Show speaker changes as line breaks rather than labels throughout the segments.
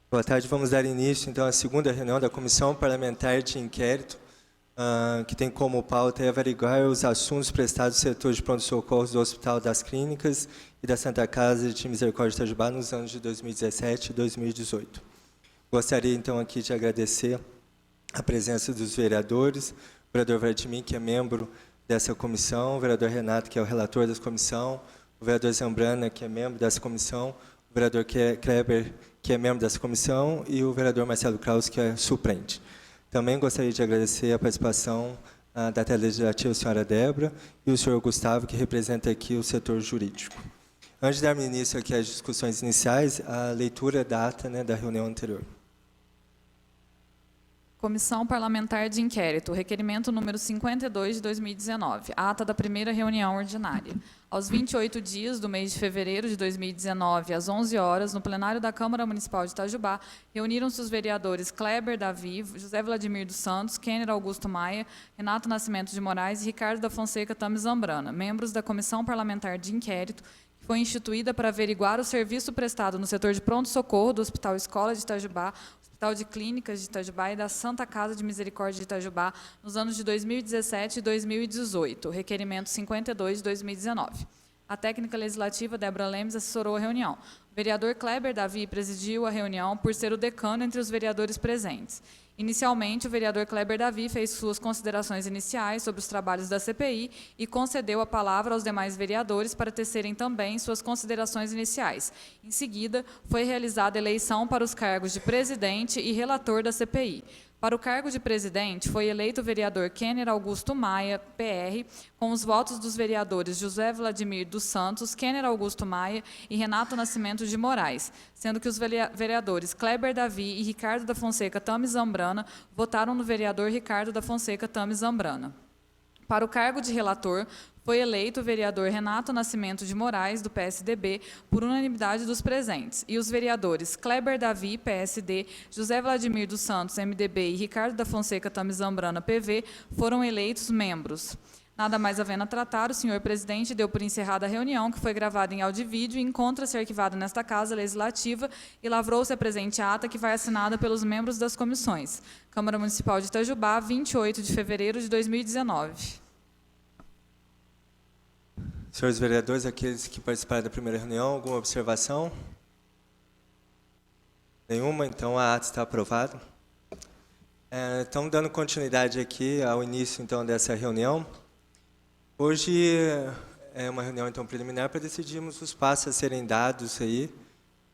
Boa tarde, vamos dar início então à segunda reunião da Comissão Parlamentar de Inquérito, que tem como pauta averiguar os assuntos prestados do setor de pronto-socorro do Hospital das Clínicas e da Santa Casa de Misericórdia de Itajubá nos anos de 2017 e 2018. Gostaria então aqui de agradecer a presença dos vereadores, o vereador Vladimir, que é membro dessa comissão, o vereador Renato, que é o relator dessa comissão, o vereador Zambrana, que é membro dessa comissão, o vereador Kleber, que é membro dessa comissão, e o vereador Marcelo Kraus, que é suplente. Também gostaria de agradecer a participação da Legislativa, a senhora Débora, e o senhor Gustavo, que representa aqui o setor jurídico. Antes de dar início aqui às discussões iniciais, a leitura da ata da reunião anterior.
Comissão Parlamentar de Inquérito, requerimento número 52 de 2019, ata da primeira reunião ordinária. Aos 28 dias do mês de fevereiro de 2019, às 11 horas, no plenário da Câmara Municipal de Itajubá, reuniram-se os vereadores Kleber Davi, José Vladimir dos Santos, Kenner Augusto Maia, Renato Nascimento de Moraes e Ricardo da Fonseca Tames Zambrana, membros da Comissão Parlamentar de Inquérito, que foi instituída para averiguar o serviço prestado no setor de pronto-socorro do Hospital Escola de Itajubá, Hospital de Clínicas de Itajubá e da Santa Casa de Misericórdia de Itajubá nos anos de 2017 e 2018, requerimento 52 de 2019. A técnica legislativa Débora Lemes assessorou a reunião. O vereador Kleber Davi presidiu a reunião por ser o decano entre os vereadores presentes. Inicialmente, o vereador Kleber Davi fez suas considerações iniciais sobre os trabalhos da CPI e concedeu a palavra aos demais vereadores para tecerem também suas considerações iniciais. Em seguida, foi realizada a eleição para os cargos de presidente e relator da CPI. Para o cargo de presidente, foi eleito o vereador Kenner Augusto Maia, PR, com os votos dos vereadores José Vladimir dos Santos, Kenner Augusto Maia e Renato Nascimento de Moraes, sendo que os vereadores Kleber Davi e Ricardo da Fonseca Tames Zambrana votaram no vereador Ricardo da Fonseca Tames Zambrana. Para o cargo de relator, foi eleito o vereador Renato Nascimento de Moraes, do PSDB, por unanimidade dos presentes, e os vereadores Kleber Davi, PSD, José Vladimir dos Santos, MDB, e Ricardo da Fonseca Tames Zambrana, PV, foram eleitos membros. Nada mais havendo a tratar, o senhor presidente deu por encerrada a reunião, que foi gravada em áudio e vídeo, e encontra-se arquivada nesta Casa Legislativa, e lavrou-se a presente ata, que vai assinada pelos membros das comissões. Câmara Municipal de Itajubá, 28 de fevereiro de 2019.
Senhores vereadores, aqueles que participaram da primeira reunião, alguma observação? Nenhuma? Então, a ata está aprovada. Então, dando continuidade aqui ao início então, dessa reunião. Hoje é uma reunião então, preliminar para decidirmos os passos a serem dados aí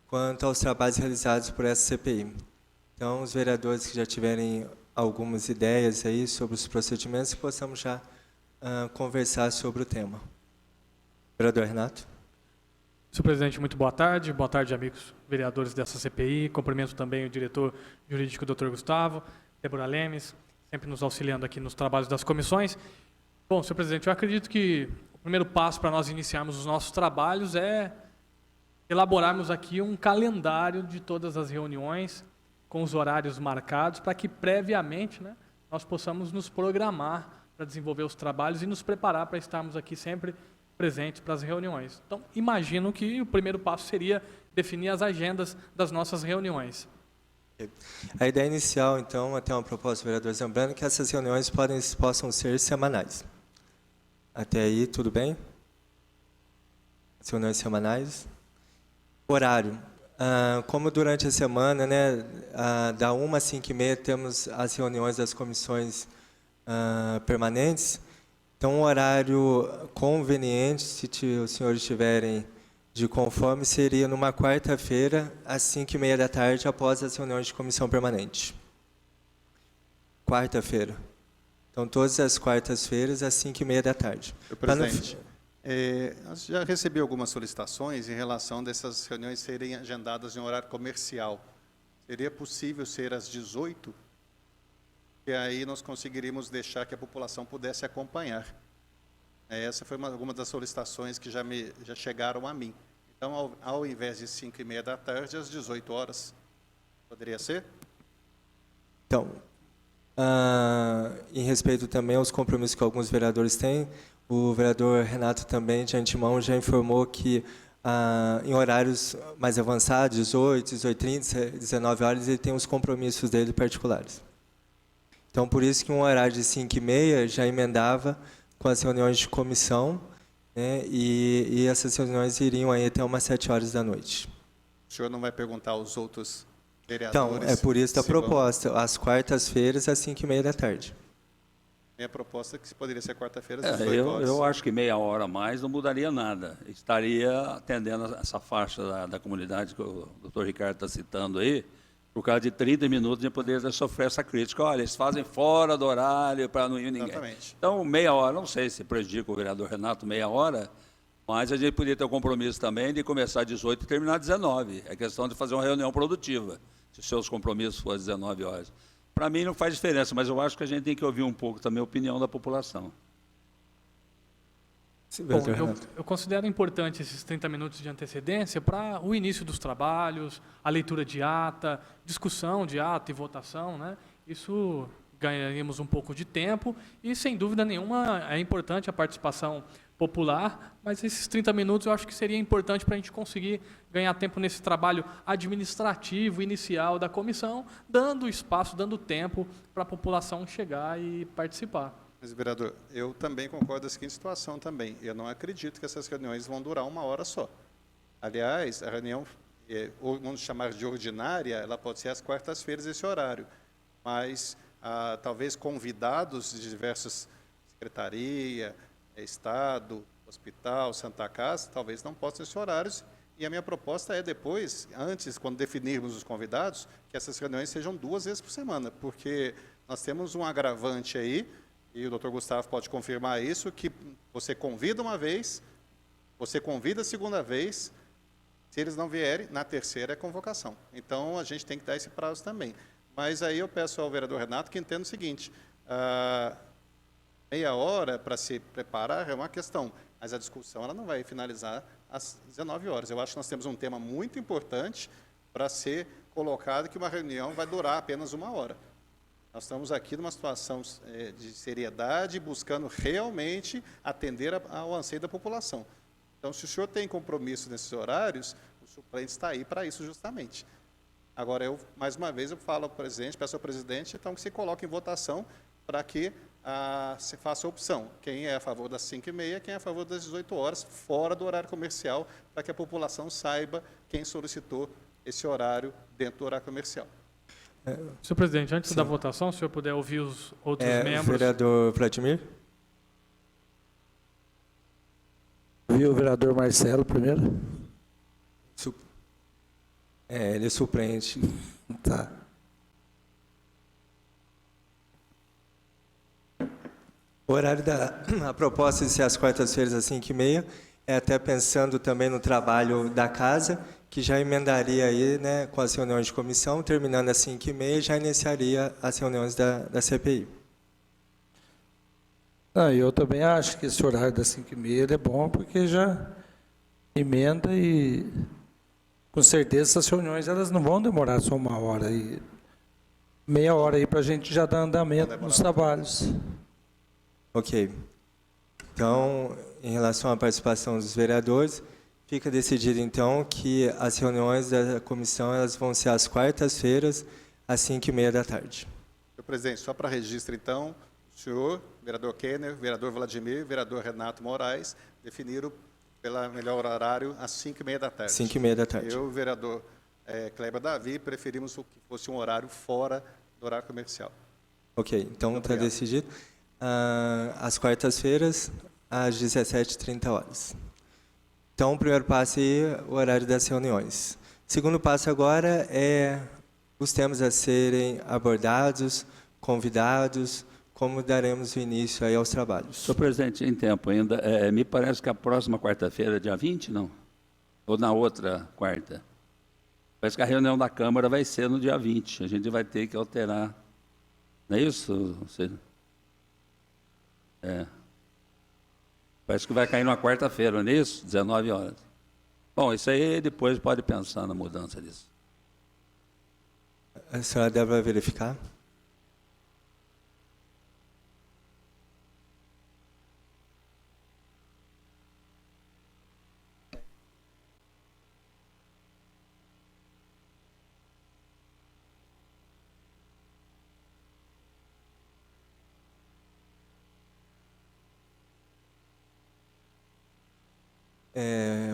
quanto aos trabalhos realizados por essa CPI. Então, os vereadores que já tiverem algumas ideias aí sobre os procedimentos, possamos já conversar sobre o tema. Vereador Renato.
Senhor presidente, muito boa tarde. Boa tarde, amigos vereadores dessa CPI. Cumprimento também o diretor jurídico, Dr. Gustavo, Débora Lemes, sempre nos auxiliando aqui nos trabalhos das comissões. Bom, senhor presidente, eu acredito que o primeiro passo para nós iniciarmos os nossos trabalhos é elaborarmos aqui um calendário de todas as reuniões com os horários marcados para que previamente nós possamos nos programar para desenvolver os trabalhos e nos preparar para estarmos aqui sempre presentes para as reuniões. Então, imagino que o primeiro passo seria definir as agendas das nossas reuniões.
A ideia inicial, então, até uma proposta do vereador Zambrano, que essas reuniões possam ser semanais. Até aí, tudo bem? As reuniões semanais. Horário. Como durante a semana, da 1 às 5h30, temos as reuniões das comissões permanentes. Então, um horário conveniente, se os senhores estiverem de conforme, seria numa quarta-feira, às 5h30 da tarde, após as reuniões de comissão permanente. Quarta-feira. Então, todas as quartas-feiras, às 5h30 da tarde.
Senhor presidente, já recebi algumas solicitações em relação dessas reuniões serem agendadas em horário comercial. Seria possível ser às 18h? E aí nós conseguiríamos deixar que a população pudesse acompanhar. Essa foi alguma das solicitações que já chegaram a mim. Então, ao invés de 5h30 da tarde, às 18h, poderia ser?
Então, em respeito também aos compromissos que alguns vereadores têm, o vereador Renato também, de antemão, já informou que em horários mais avançados, 18, 18h30, 19 horas, ele tem os compromissos dele particulares. Então, por isso que um horário de 5h30 já emendava com as reuniões de comissão, né, e essas reuniões iriam aí até umas 7 horas da noite.
O senhor não vai perguntar aos outros
Então,
vereadores?
é por isso a
se vão-
proposta, às quartas-feiras, às 5h30 da tarde.
Minha proposta é que poderia ser quarta-feira às 18 horas.
Eu acho que meia hora a mais não mudaria nada. Estaria atendendo essa faixa da comunidade que o doutor Ricardo está citando aí, por causa de 30 minutos de poder sofrer essa crítica. Olha, eles fazem fora do horário para não ir ninguém.
Exatamente.
Então, meia hora, não sei se prejudica o vereador Renato meia hora, mas a gente poderia ter o compromisso também de começar às 18 e terminar às 19. É questão de fazer uma reunião produtiva, se os seus compromissos forem às 19 horas. Para mim não faz diferença, mas eu acho que a gente tem que ouvir um pouco também a opinião da população.
Sim,
Bom,
vereador Renato.
eu considero importante esses 30 minutos de antecedência para o início dos trabalhos, a leitura de ata, discussão de ata e votação, né? Isso ganharíamos um pouco de tempo e, sem dúvida nenhuma, é importante a participação popular, mas esses 30 minutos eu acho que seria importante para a gente conseguir ganhar tempo nesse trabalho administrativo inicial da comissão, dando espaço, dando tempo para a população chegar e participar.
Mas, vereador, eu também concordo com a seguinte situação também. Eu não acredito que essas reuniões vão durar uma hora só. Aliás, a reunião, ou vamos chamar de ordinária, ela pode ser às quartas-feiras esse horário. Mas talvez convidados de diversas secretaria, Estado, hospital, Santa Casa, talvez não possam esses horários. E a minha proposta é depois, antes, quando definirmos os convidados, que essas reuniões sejam 2 vezes por semana, porque nós temos um agravante aí, e o doutor Gustavo pode confirmar isso, que você convida uma vez, você convida a segunda vez, se eles não vierem, na terceira é convocação. Então, a gente tem que dar esse prazo também. Mas aí eu peço ao vereador Renato que entenda o seguinte, meia hora para se preparar é uma questão, mas a discussão ela não vai finalizar às 19 horas. Eu acho que nós temos um tema muito importante para ser colocado, que uma reunião vai durar apenas 1 hora. Nós estamos aqui numa situação de seriedade, buscando realmente atender ao anseio da população. Então, se o senhor tem compromisso nesses horários, o suplente está aí para isso justamente. Agora, mais uma vez, eu falo ao presidente, peço ao presidente, então, que se coloque em votação para que se faça a opção. Quem é a favor das 5h30, quem é a favor das 18 horas, fora do horário comercial, para que a população saiba quem solicitou esse horário dentro do horário comercial.
Senhor presidente, antes
Sim.
da votação, se o senhor puder ouvir os outros membros.
Vereador Vladimir?
Viu o vereador Marcelo primeiro?
Ele é suplente.
Tá.
O horário a proposta de ser às quartas-feiras às 5h30 é até pensando também no trabalho da casa, que já emendaria aí, né, com as reuniões de comissão, terminando às 5h30, já iniciaria as reuniões da CPI.
Eu também acho que esse horário das 5h30 ele é bom, porque já emenda e, com certeza, essas reuniões elas não vão demorar só 1 hora. E meia hora aí para a gente já dar andamento nos trabalhos.
Ok. Então, em relação à participação dos vereadores, fica decidido, então, que as reuniões da comissão elas vão ser às quartas-feiras, às 5h30 da tarde.
Senhor presidente, só para registro, então, o senhor, vereador Kenner, vereador Vladimir, vereador Renato Moraes, definiram pelo melhor horário às 5h30 da tarde.
5h30 da tarde.
Eu, vereador Kleber Davi, preferimos que fosse um horário fora do horário comercial.
Ok, então está
Obrigado.
decidido. Às quartas-feiras, às 17h30. Então, o primeiro passo aí, o horário das reuniões. O segundo passo agora é os temas a serem abordados, convidados, como daremos o início aí aos trabalhos.
Senhor presidente, em tempo ainda, me parece que a próxima quarta-feira, dia 20, não? Ou na outra quarta? Parece que a reunião da Câmara vai ser no dia 20. A gente vai ter que alterar. Não é isso? Parece que vai cair numa quarta-feira, não é isso? 19 horas. Bom, isso aí depois pode pensar na mudança disso.
A senhora deve verificar?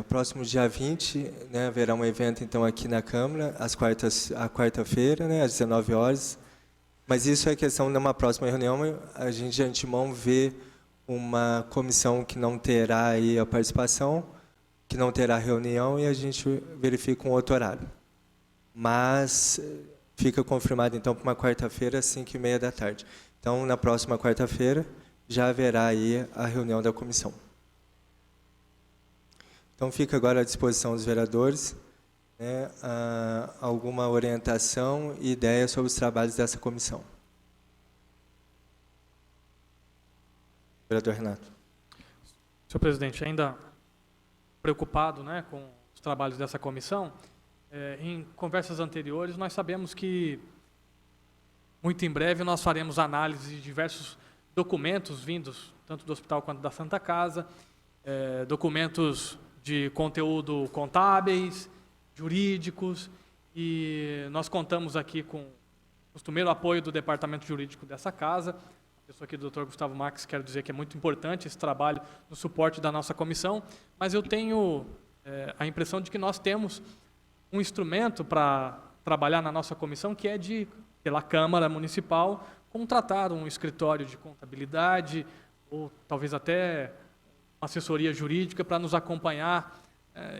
próximo dia 20, né, haverá um evento então aqui na Câmara, à quarta-feira, né, às 19 horas. Mas isso é questão de uma próxima reunião, a gente de antemão vê uma comissão que não terá aí a participação, que não terá reunião, e a gente verifica um outro horário. Mas fica confirmado então para uma quarta-feira, às 5h30 da tarde. Então, na próxima quarta-feira, já haverá aí a reunião da comissão. Então, fica agora à disposição dos vereadores, né, alguma orientação e ideia sobre os trabalhos dessa comissão. Vereador Renato.
Senhor presidente, ainda preocupado, né, com os trabalhos dessa comissão, em conversas anteriores nós sabemos que muito em breve nós faremos análise de diversos documentos vindos tanto do hospital quanto da Santa Casa, documentos de conteúdo contábeis, jurídicos, e nós contamos aqui com o costumeiro apoio do departamento jurídico dessa casa. A pessoa aqui do Dr. Gustavo Marques, quero dizer que é muito importante esse trabalho no suporte da nossa comissão, mas eu tenho a impressão de que nós temos um instrumento para trabalhar na nossa comissão, que é pela Câmara Municipal, contratar um escritório de contabilidade, ou talvez até uma assessoria jurídica para nos acompanhar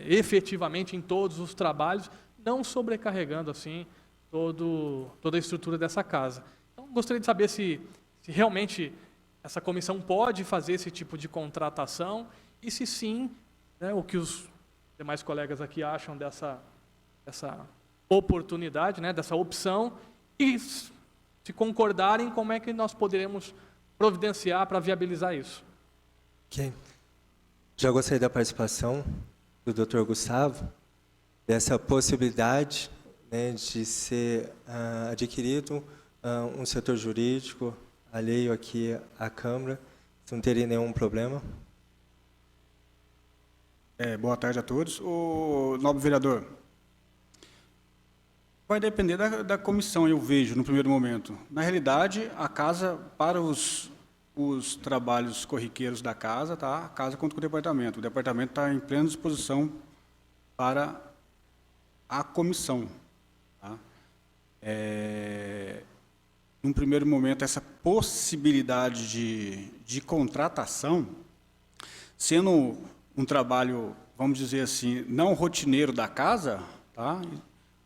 efetivamente em todos os trabalhos, não sobrecarregando assim toda a estrutura dessa casa. Então, gostaria de saber se realmente essa comissão pode fazer esse tipo de contratação e se sim, né, o que os demais colegas aqui acham dessa oportunidade, né, dessa opção, e se concordarem, como é que nós poderemos providenciar para viabilizar isso.
Ok. Já gostaria da participação do Dr. Gustavo, dessa possibilidade, né, de ser adquirido um setor jurídico alheio aqui à Câmara, não teria nenhum problema.
Boa tarde a todos. O nobre vereador, vai depender da comissão, eu vejo, no primeiro momento. Na realidade, a casa, para os trabalhos corriqueiros da casa, tá? A casa conta com o departamento. O departamento está em plena disposição para a comissão. Tá? Num primeiro momento, essa possibilidade de contratação, sendo um trabalho, vamos dizer assim, não rotineiro da casa, tá?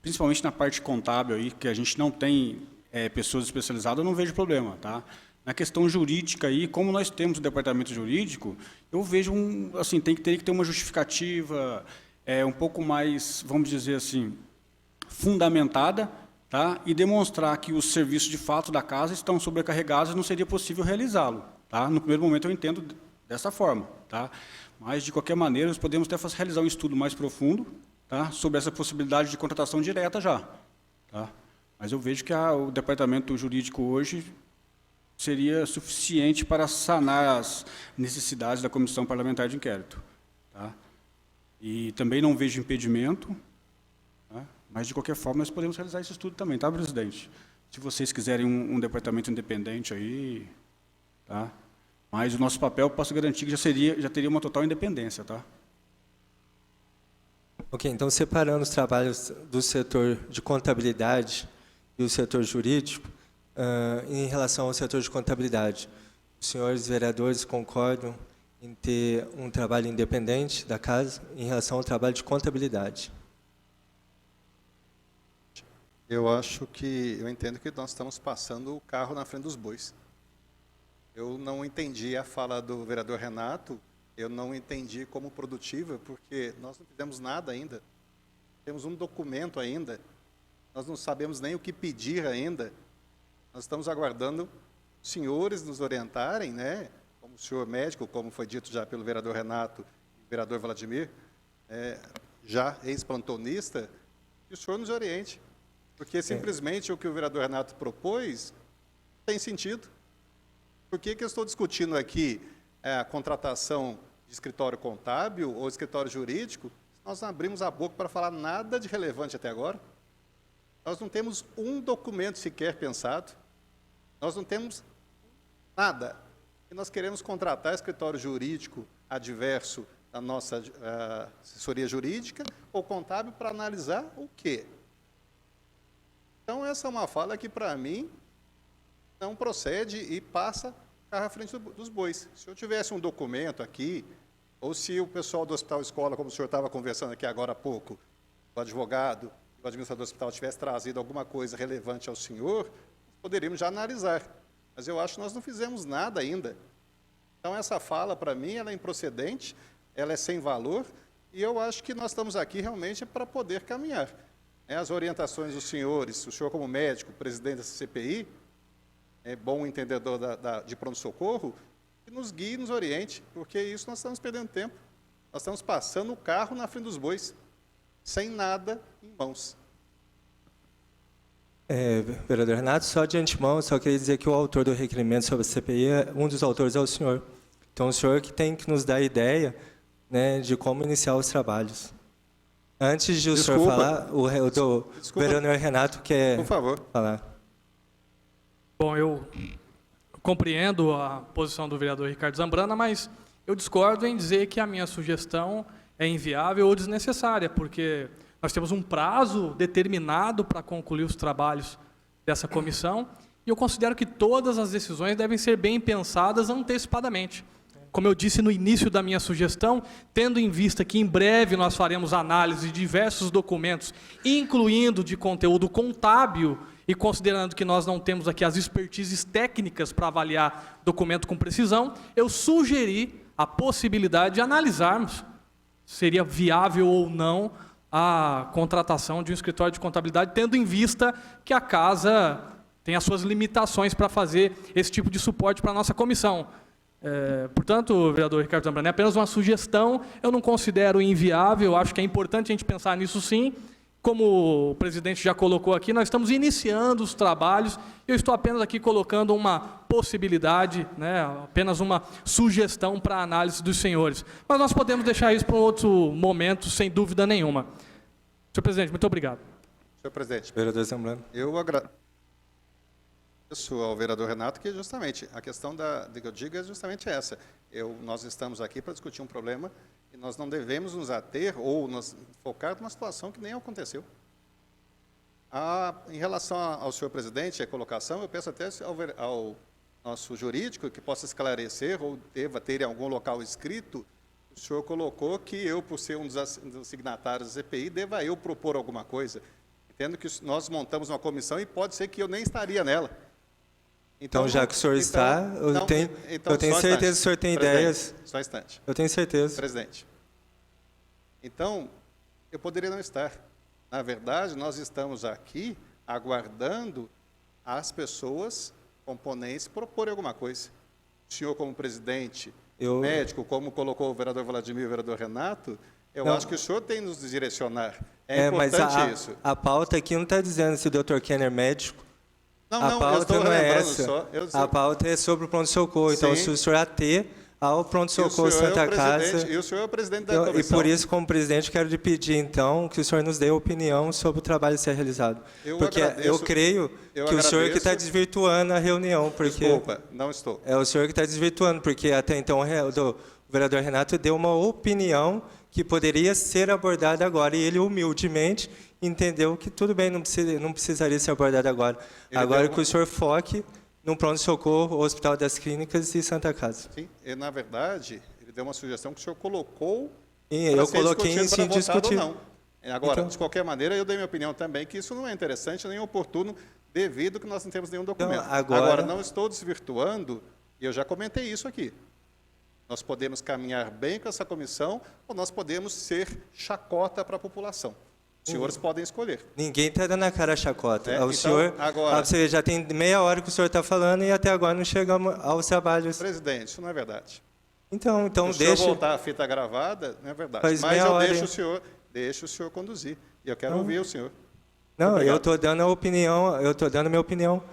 Principalmente na parte contábil, aí, que a gente não tem pessoas especializadas, eu não vejo problema. Tá? Na questão jurídica, aí, como nós temos o departamento jurídico, eu vejo, assim, teria que ter uma justificativa um pouco mais, vamos dizer assim, fundamentada, tá? E demonstrar que os serviços de fato da casa estão sobrecarregados e não seria possível realizá-lo. Tá? No primeiro momento, eu entendo dessa forma. Tá? Mas, de qualquer maneira, nós podemos até realizar um estudo mais profundo, tá? Sobre essa possibilidade de contratação direta já. Tá? Mas eu vejo que o departamento jurídico hoje seria suficiente para sanar as necessidades da Comissão Parlamentar de Inquérito. Tá? E também não vejo impedimento, tá? Mas, de qualquer forma, nós podemos realizar esse estudo também, tá, presidente? Se vocês quiserem um departamento independente aí, tá? Mas o nosso papel, posso garantir que já teria uma total independência, tá?
Ok, então, separando os trabalhos do setor de contabilidade e o setor jurídico, em relação ao setor de contabilidade, os senhores vereadores concordam em ter um trabalho independente da casa em relação ao trabalho de contabilidade?
Eu entendo que nós estamos passando o carro na frente dos bois. Eu não entendi a fala do vereador Renato, eu não entendi como produtiva, porque nós não fizemos nada ainda. Temos um documento ainda, nós não sabemos nem o que pedir ainda. Nós estamos aguardando os senhores nos orientarem, né? Como o senhor médico, como foi dito já pelo vereador Renato e o vereador Vladimir, já ex-plantonista, que o senhor nos oriente. Porque simplesmente o que o vereador Renato propôs tem sentido. Por que eu estou discutindo aqui a contratação de escritório contábil ou escritório jurídico? Nós não abrimos a boca para falar nada de relevante até agora. Nós não temos um documento sequer pensado. Nós não temos nada. E nós queremos contratar escritório jurídico adverso da nossa assessoria jurídica ou contábil para analisar o quê? Então, essa é uma fala que, para mim, não procede e passa carro à frente dos bois. Se eu tivesse um documento aqui, ou se o pessoal do Hospital Escola, como o senhor estava conversando aqui agora há pouco, o advogado, o administrador do hospital tivesse trazido alguma coisa relevante ao senhor, poderíamos já analisar. Mas eu acho que nós não fizemos nada ainda. Então, essa fala, para mim, ela é improcedente, ela é sem valor, e eu acho que nós estamos aqui realmente para poder caminhar. As orientações dos senhores, o senhor como médico, presidente dessa CPI, bom entendedor de pronto-socorro, que nos guie e nos oriente, porque isso nós estamos perdendo tempo. Nós estamos passando o carro na frente dos bois, sem nada em mãos.
Vereador Renato, só de antemão, só queria dizer que o autor do requerimento sobre a CPI, um dos autores é o senhor. Então, o senhor que tem que nos dar a ideia, né, de como iniciar os trabalhos. Antes de o senhor falar, o vereador Renato quer
Por favor.
falar.
Bom, eu compreendo a posição do vereador Ricardo Zambrana, mas eu discordo em dizer que a minha sugestão é inviável ou desnecessária, porque nós temos um prazo determinado para concluir os trabalhos dessa comissão, e eu considero que todas as decisões devem ser bem pensadas antecipadamente. Como eu disse no início da minha sugestão, tendo em vista que em breve nós faremos análise de diversos documentos, incluindo de conteúdo contábil, e considerando que nós não temos aqui as expertises técnicas para avaliar documento com precisão, eu sugeri a possibilidade de analisarmos se seria viável ou não a contratação de um escritório de contabilidade, tendo em vista que a casa tem as suas limitações para fazer esse tipo de suporte para a nossa comissão. Portanto, vereador Ricardo Zambrana, é apenas uma sugestão, eu não considero inviável, acho que é importante a gente pensar nisso sim. Como o presidente já colocou aqui, nós estamos iniciando os trabalhos, eu estou apenas aqui colocando uma possibilidade, né, apenas uma sugestão para a análise dos senhores. Mas nós podemos deixar isso para um outro momento, sem dúvida nenhuma. Senhor presidente, muito obrigado.
Senhor presidente,
Vereador Zambrana.
eu agradeço ao vereador Renato, que justamente a questão que eu digo é justamente essa. Nós estamos aqui para discutir um problema e nós não devemos nos ater ou nos focar numa situação que nem aconteceu. Em relação ao senhor presidente e a colocação, eu peço até ao nosso jurídico que possa esclarecer ou deva ter em algum local escrito, o senhor colocou que eu, por ser um dos signatários da CPI, deva eu propor alguma coisa. Entendo que nós montamos uma comissão e pode ser que eu nem estaria nela.
Então, já que o senhor está, eu tenho certeza que o senhor tem ideias.
Só um instante.
Eu tenho certeza.
Presidente. Então, eu poderia não estar. Na verdade, nós estamos aqui aguardando as pessoas, componentes, proporem alguma coisa. O senhor, como presidente, médico, como colocou o vereador Vladimir e o vereador Renato, eu acho que o senhor tem que nos direcionar. É importante
mas
isso.
A pauta aqui não está dizendo se o Dr. Kenner é médico.
Não,
A pauta não é essa.
A
A pauta é sobre o pronto-socorro. Então, se o senhor ater ao pronto-socorro Santa Casa...
E o senhor é o presidente da comissão.
E por isso, como presidente, quero lhe pedir, então, que o senhor nos dê opinião sobre o trabalho a ser realizado. Porque eu creio que o senhor que está desvirtuando a reunião. Porque
Desculpa, não estou.
É o senhor que está desvirtuando, porque até então o vereador Renato deu uma opinião que poderia ser abordada agora, e ele humildemente entendeu que tudo bem, não precisaria ser abordado agora. Agora que o senhor foque no pronto-socorro, Hospital das Clínicas e Santa Casa.
Sim, e, na verdade, ele deu uma sugestão que o senhor colocou
Eu coloquei em sim discutir.
Não. Agora,
Então,
de qualquer maneira, eu dei minha opinião também que isso não é interessante nem oportuno, devido que nós não temos nenhum documento.
Então, agora,
não estou desvirtuando, e eu já comentei isso aqui. Nós podemos caminhar bem com essa comissão ou nós podemos ser chacota para a população. Os senhores podem escolher.
Ninguém está dando a cara a chacota.
Então,
senhor,
agora,
você já tem meia hora que o senhor está falando e até agora não chegamos aos trabalhos.
Presidente, isso não é verdade.
Então
Se o
deixa...
senhor voltar a fita gravada, não é verdade.
Faz
Mas
meia
eu
hora,
deixo o senhor conduzir. E eu quero ouvir o senhor.
Não,
Obrigado.
eu estou dando a opinião, eu estou dando a minha opinião.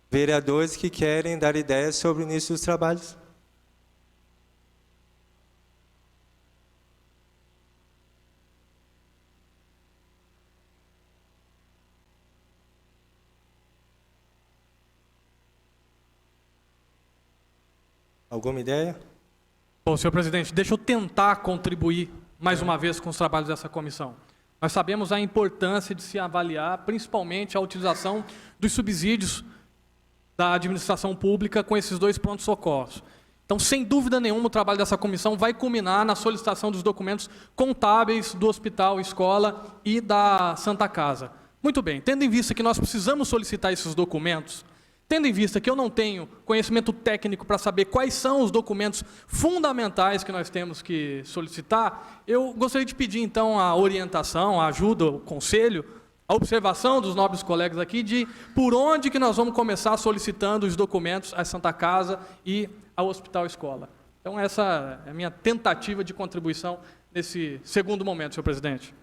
Vereadores que querem dar ideias sobre o início dos trabalhos. Alguma ideia?
Bom, senhor presidente, deixa eu tentar contribuir mais uma vez com os trabalhos dessa comissão. Nós sabemos a importância de se avaliar, principalmente, a utilização dos subsídios da administração pública com esses 2 prontos-socorros. Então, sem dúvida nenhuma, o trabalho dessa comissão vai culminar na solicitação dos documentos contábeis do hospital, escola e da Santa Casa. Muito bem, tendo em vista que nós precisamos solicitar esses documentos, tendo em vista que eu não tenho conhecimento técnico para saber quais são os documentos fundamentais que nós temos que solicitar, eu gostaria de pedir, então, a orientação, a ajuda, o conselho, a observação dos nobres colegas aqui de por onde que nós vamos começar solicitando os documentos à Santa Casa e ao Hospital Escola. Então, essa é a minha tentativa de contribuição nesse segundo momento, senhor presidente.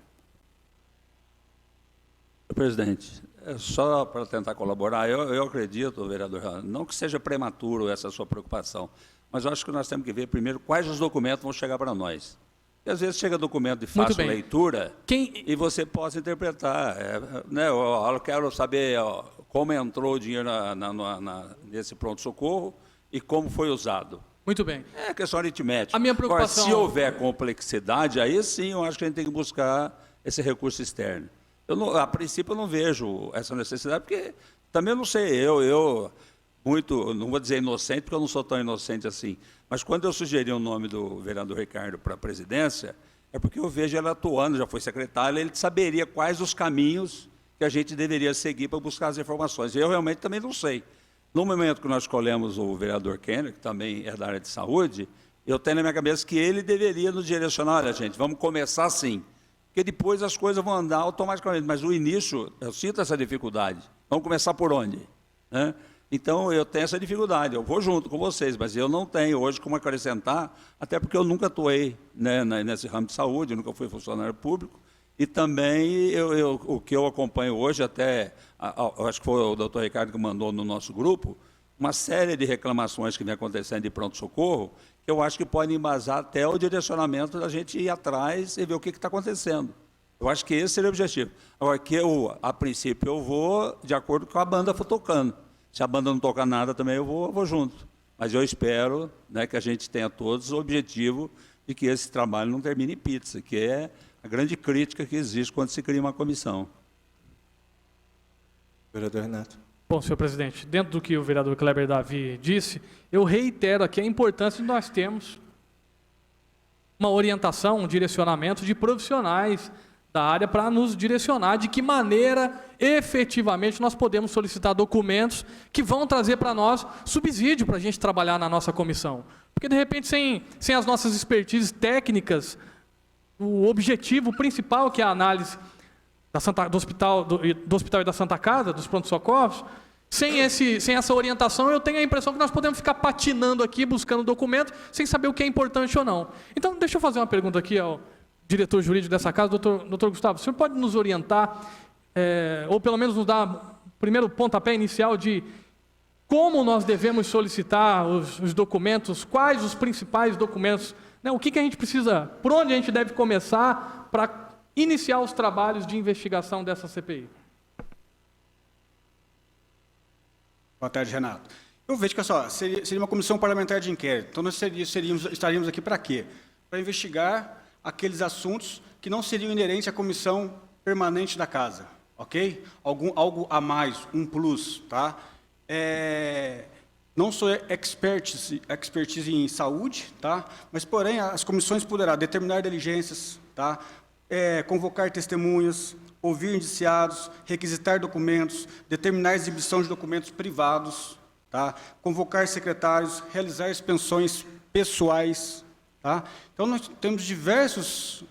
Senhor presidente, só para tentar colaborar, eu acredito, vereador, não que seja prematuro essa sua preocupação, mas eu acho que nós temos que ver primeiro quais os documentos vão chegar para nós. Porque às vezes chega documento de fácil leitura e você possa interpretar. Né, eu quero saber como entrou o dinheiro nesse pronto-socorro e como foi usado.
Muito bem.
É questão aritmética.
A minha preocupação...
Agora, se houver complexidade, aí sim eu acho que a gente tem que buscar esse recurso externo. A princípio, eu não vejo essa necessidade, porque também eu não sei, muito, não vou dizer inocente, porque eu não sou tão inocente assim, mas quando eu sugeri o nome do vereador Ricardo para a presidência, é porque eu vejo ele atuando, já foi secretário, ele saberia quais os caminhos que a gente deveria seguir para buscar as informações. Eu realmente também não sei. No momento que nós escolhemos o vereador Kenner, que também é da área de saúde, eu tenho na minha cabeça que ele deveria nos direcionar, olha, gente, vamos começar assim, porque depois as coisas vão andar automaticamente, mas o início, eu sinto essa dificuldade. Vamos começar por onde? Né? Então, eu tenho essa dificuldade, eu vou junto com vocês, mas eu não tenho hoje como acrescentar, até porque eu nunca atuei, né, nesse ramo de saúde, eu nunca fui funcionário público, e também o que eu acompanho hoje, até, acho que foi o doutor Ricardo que mandou no nosso grupo, uma série de reclamações que vem acontecendo de pronto-socorro, que eu acho que podem embasar até o direcionamento da gente ir atrás e ver o que está acontecendo. Eu acho que esse seria o objetivo. Agora, a princípio, eu vou de acordo com a banda for tocando. Se a banda não tocar nada, também eu vou junto. Mas eu espero, né, que a gente tenha todos o objetivo de que esse trabalho não termine em pizza, que é a grande crítica que existe quando se cria uma comissão.
Vereador Renato.
Bom, senhor presidente, dentro do que o vereador Kleber Davi disse, eu reitero aqui a importância de nós termos uma orientação, um direcionamento de profissionais da área para nos direcionar de que maneira efetivamente nós podemos solicitar documentos que vão trazer para nós subsídio para a gente trabalhar na nossa comissão. Porque, de repente, sem as nossas expertises técnicas, o objetivo principal, que é a análise do hospital e da Santa Casa, dos pronto-socorros, sem essa orientação, eu tenho a impressão que nós podemos ficar patinando aqui, buscando documento, sem saber o que é importante ou não. Então, deixa eu fazer uma pergunta aqui ao diretor jurídico dessa casa, doutor Gustavo. O senhor pode nos orientar, ou pelo menos nos dar o primeiro pontapé inicial de como nós devemos solicitar os documentos, quais os principais documentos, né, o que a gente precisa, por onde a gente deve começar para iniciar os trabalhos de investigação dessa CPI.
Boa tarde, Renato. Eu vejo que seria uma comissão parlamentar de inquérito. Então, nós estaríamos aqui para quê? Para investigar aqueles assuntos que não seriam inerentes à comissão permanente da casa, ok? Algo a mais, um plus, tá? Não sou expertise em saúde, tá? Mas, porém, as comissões poderão determinar diligências, tá? Convocar testemunhas, ouvir indiciados, requisitar documentos, determinar a exibição de documentos privados, tá? Convocar secretários, realizar expensões pessoais, tá? Então, nós temos diversos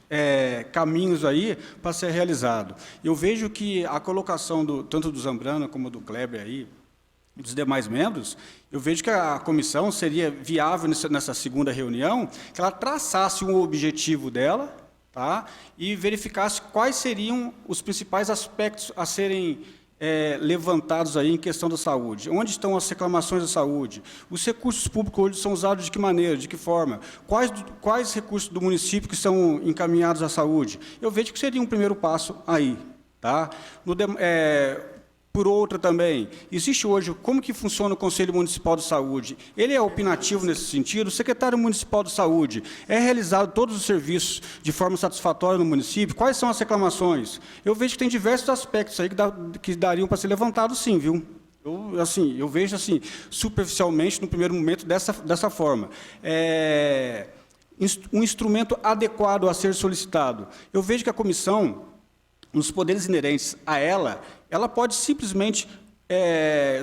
caminhos aí para ser realizado. Eu vejo que a colocação tanto do Zambrano como do Kleber aí, dos demais membros, eu vejo que a comissão seria viável nessa segunda reunião, que ela traçasse um objetivo dela, tá? E verificasse quais seriam os principais aspectos a serem levantados aí em questão da saúde. Onde estão as reclamações da saúde? Os recursos públicos hoje são usados de que maneira, de que forma? Quais recursos do município que são encaminhados à saúde? Eu vejo que seria um primeiro passo aí, tá? Por outra também, existe hoje, como que funciona o Conselho Municipal de Saúde? Ele é opinativo nesse sentido? O secretário municipal de saúde é realizado todos os serviços de forma satisfatória no município? Quais são as reclamações? Eu vejo que tem diversos aspectos aí que dariam para ser levantados, sim, viu? Eu vejo assim, superficialmente, no primeiro momento, dessa forma. Um instrumento adequado a ser solicitado. Eu vejo que a comissão, nos poderes inerentes a ela pode simplesmente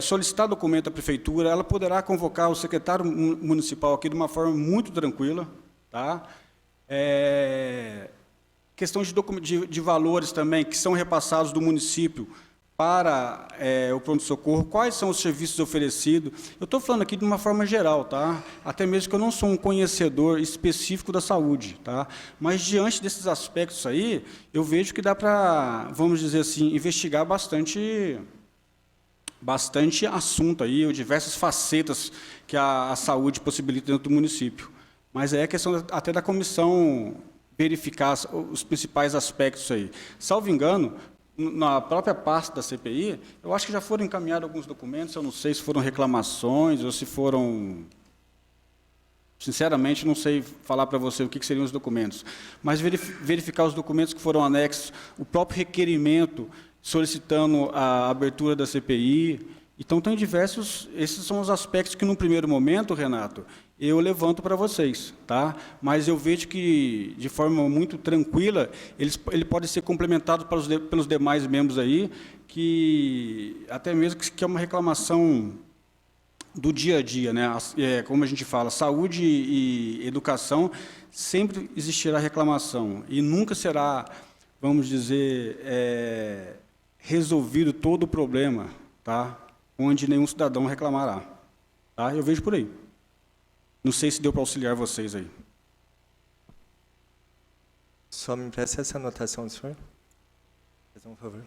solicitar documento à prefeitura, ela poderá convocar o secretário municipal aqui de uma forma muito tranquila, tá? Questão de valores também que são repassados do município para o pronto-socorro, quais são os serviços oferecidos. Eu estou falando aqui de uma forma geral, tá? Até mesmo que eu não sou um conhecedor específico da saúde, tá? Mas, diante desses aspectos aí, eu vejo que dá para, vamos dizer assim, investigar bastante assunto aí, ou diversas facetas que a saúde possibilita dentro do município. Mas é questão até da comissão verificar os principais aspectos aí. Salvo engano, na própria pasta da CPI, eu acho que já foram encaminhados alguns documentos, eu não sei se foram reclamações ou se foram... Sinceramente, não sei falar para você o que seriam os documentos, mas verificar os documentos que foram anexos, o próprio requerimento solicitando a abertura da CPI. Então, tem diversos... Esses são os aspectos que, num primeiro momento, Renato, eu levanto para vocês, tá? Mas eu vejo que, de forma muito tranquila, ele pode ser complementado pelos demais membros aí, que até mesmo que é uma reclamação do dia a dia, né? Como a gente fala, saúde e educação, sempre existirá reclamação e nunca será, vamos dizer, resolvido todo o problema, tá? Onde nenhum cidadão reclamará, tá? Eu vejo por aí. Não sei se deu para auxiliar vocês aí.
Só me empresta essa anotação do senhor. Por favor.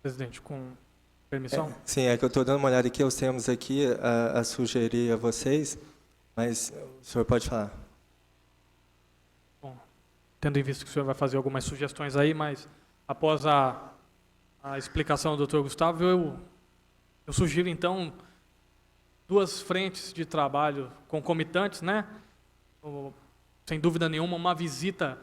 Presidente, com permissão?
Sim, é que eu estou dando uma olhada aqui, os temos aqui a sugerir a vocês, mas o senhor pode falar.
Bom, tendo em vista que o senhor vai fazer algumas sugestões aí, mas após a explicação do Dr. Gustavo, eu sugiro, então, duas frentes de trabalho concomitantes, né? Sem dúvida nenhuma, uma visita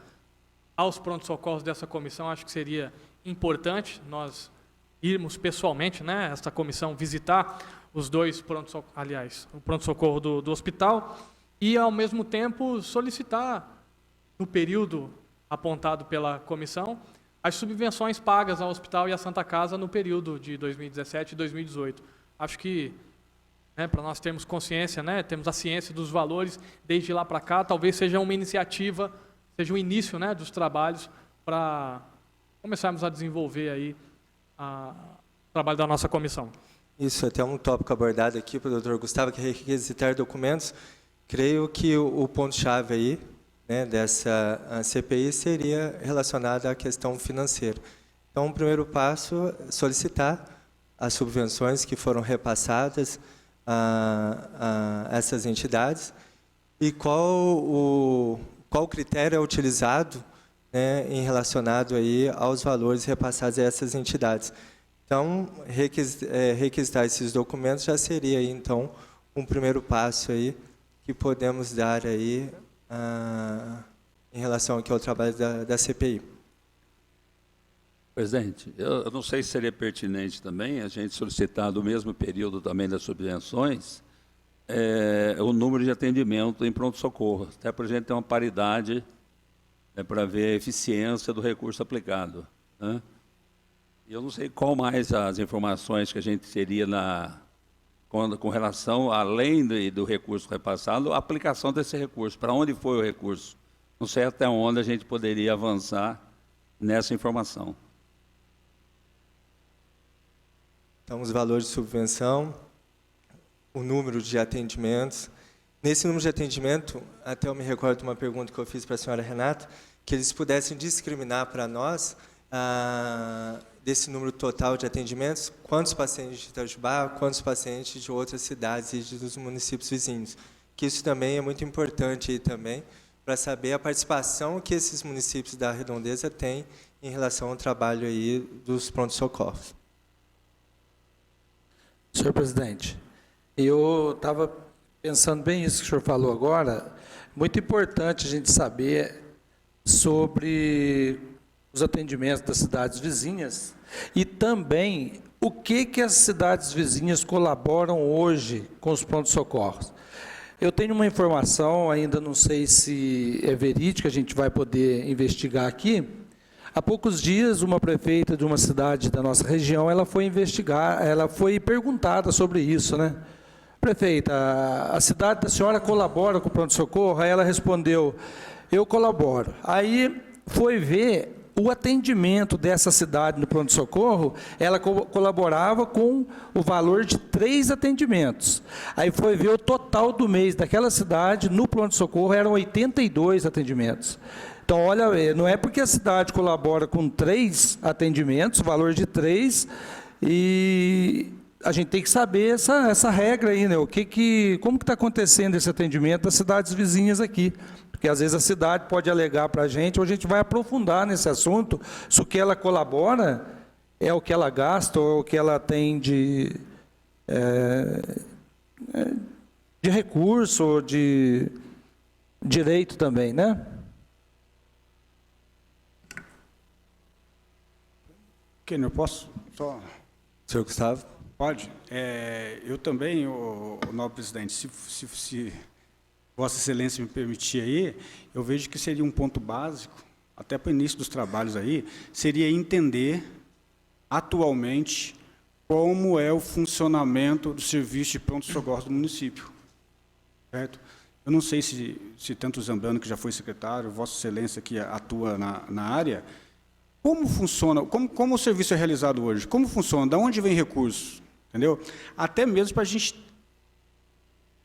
aos pronto-socorros dessa comissão, acho que seria importante nós irmos pessoalmente, né, esta comissão, visitar os dois pronto-socorros, aliás, o pronto-socorro do hospital, e, ao mesmo tempo, solicitar, no período apontado pela comissão, as subvenções pagas ao hospital e à Santa Casa no período de 2017 e 2018. Acho que, né, para nós termos consciência, né, temos a ciência dos valores desde lá para cá, talvez seja uma iniciativa, seja o início, né, dos trabalhos para começarmos a desenvolver aí o trabalho da nossa comissão.
Isso, até um tópico abordado aqui pelo Dr. Gustavo, que é requisitar documentos. Creio que o ponto-chave aí, né, dessa CPI seria relacionado à questão financeira. Então, o primeiro passo é solicitar as subvenções que foram repassadas a essas entidades e qual o critério é utilizado, né, em relacionado aí aos valores repassados a essas entidades. Então, requisitar esses documentos já seria aí, então, um primeiro passo aí que podemos dar aí em relação aqui ao trabalho da CPI.
Presidente, eu não sei se seria pertinente também a gente solicitar do mesmo período também das subvenções o número de atendimento em pronto-socorro, até para a gente ter uma paridade, para ver a eficiência do recurso aplicado, né? E eu não sei qual mais as informações que a gente teria com relação, além do recurso repassado, a aplicação desse recurso, para onde foi o recurso. Não sei até onde a gente poderia avançar nessa informação.
Então, os valores de subvenção, o número de atendimentos. Nesse número de atendimento, até eu me recordo de uma pergunta que eu fiz para a senhora Renata, que eles pudessem discriminar para nós desse número total de atendimentos, quantos pacientes de Itajubá, quantos pacientes de outras cidades e dos municípios vizinhos. Que isso também é muito importante aí também, para saber a participação que esses municípios da Redondeza têm em relação ao trabalho aí dos pronto-socorros.
Senhor presidente, eu estava pensando bem isso que o senhor falou agora. Muito importante a gente saber sobre os atendimentos das cidades vizinhas e também o que as cidades vizinhas colaboram hoje com os pronto-socorros. Eu tenho uma informação, ainda não sei se é verídica, a gente vai poder investigar aqui. Há poucos dias, uma prefeita de uma cidade da nossa região, ela foi investigar, ela foi perguntada sobre isso, né? Prefeita, a cidade da senhora colabora com o pronto-socorro? Aí ela respondeu, eu colaboro. Aí foi ver o atendimento dessa cidade no pronto-socorro, ela colaborava com o valor de 3 atendimentos. Aí foi ver o total do mês daquela cidade, no pronto-socorro, eram 82 atendimentos. Então, olha, não é porque a cidade colabora com 3 atendimentos, o valor de 3, e a gente tem que saber essa regra aí, né? Como que está acontecendo esse atendimento das cidades vizinhas aqui? Porque às vezes a cidade pode alegar para a gente, ou a gente vai aprofundar nesse assunto, se o que ela colabora é o que ela gasta, ou é o que ela tem de recurso, ou de direito também, né?
Kenner, eu posso só...
Senhor Gustavo?
Pode. Eu também, o nobre presidente, se Vossa Excelência me permitir aí, eu vejo que seria um ponto básico, até para o início dos trabalhos aí, seria entender atualmente como é o funcionamento do serviço de pronto-socorro do município. Certo? Eu não sei se tanto o Zambrano, que já foi secretário, Vossa Excelência, que atua na área, como funciona, como o serviço é realizado hoje? Como funciona? De onde vem recursos? Entendeu? Até mesmo para a gente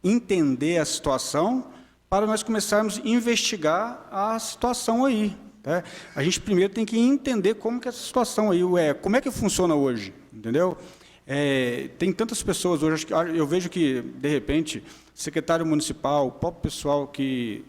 entender a situação, para nós começarmos a investigar a situação aí. Tá? A gente primeiro tem que entender como que essa situação aí como é que funciona hoje, entendeu? Tem tantas pessoas hoje, eu vejo que, de repente, secretário municipal, o próprio pessoal que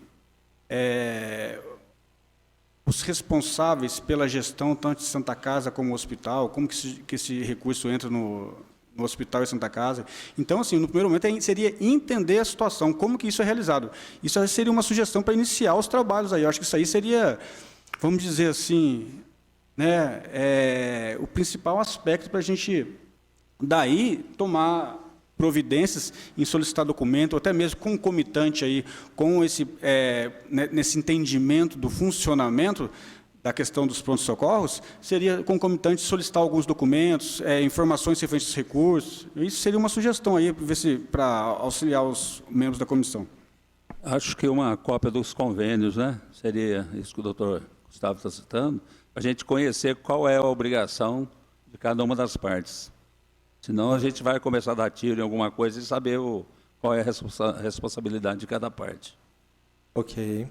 os responsáveis pela gestão, tanto de Santa Casa como do hospital, como que esse recurso entra no hospital e Santa Casa. Então, assim, no primeiro momento seria entender a situação, como que isso é realizado. Isso seria uma sugestão para iniciar os trabalhos aí. Eu acho que isso aí seria, vamos dizer assim, né, o principal aspecto para a gente, daí, tomar providências em solicitar documento, ou até mesmo concomitante aí com nesse entendimento do funcionamento da questão dos pronto-socorros, seria concomitante solicitar alguns documentos, informações referentes aos recursos. Isso seria uma sugestão aí para auxiliar os membros da comissão.
Acho que uma cópia dos convênios, né? Seria isso que o doutor Gustavo está citando, para a gente conhecer qual é a obrigação de cada uma das partes. Senão a gente vai começar a dar tiro em alguma coisa e saber qual é a responsabilidade de cada parte.
Ok.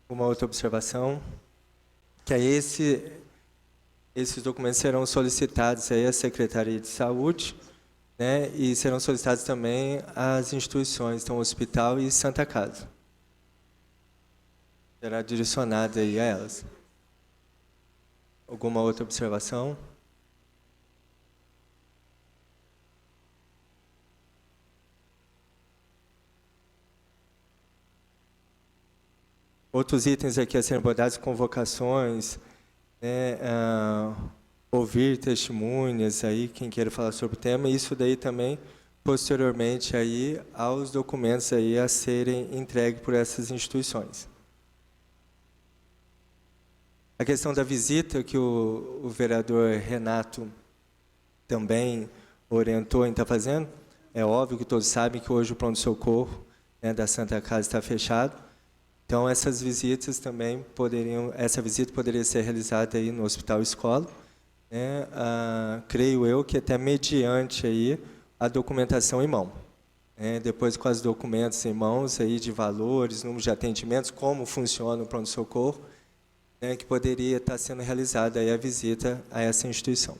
Uma outra observação, que esses documentos serão solicitados aí à Secretaria de Saúde, né, e serão solicitados também às instituições, então Hospital e Santa Casa. Será direcionado aí a elas. Alguma outra observação? Outros itens aqui a serem abordados, convocações, né, ouvir testemunhas, aí, quem queira falar sobre o tema, e isso daí também, posteriormente, aí, aos documentos aí a serem entregues por essas instituições. A questão da visita, que o vereador Renato também orientou em estar fazendo, é óbvio que todos sabem que hoje o pronto-socorro, né, da Santa Casa está fechado. Então, essa visita poderia ser realizada aí no Hospital Escola, né, creio eu que até mediante aí a documentação em mão. Depois com os documentos em mãos aí de valores, número de atendimentos, como funciona o pronto-socorro, né, que poderia estar sendo realizada aí a visita a essa instituição.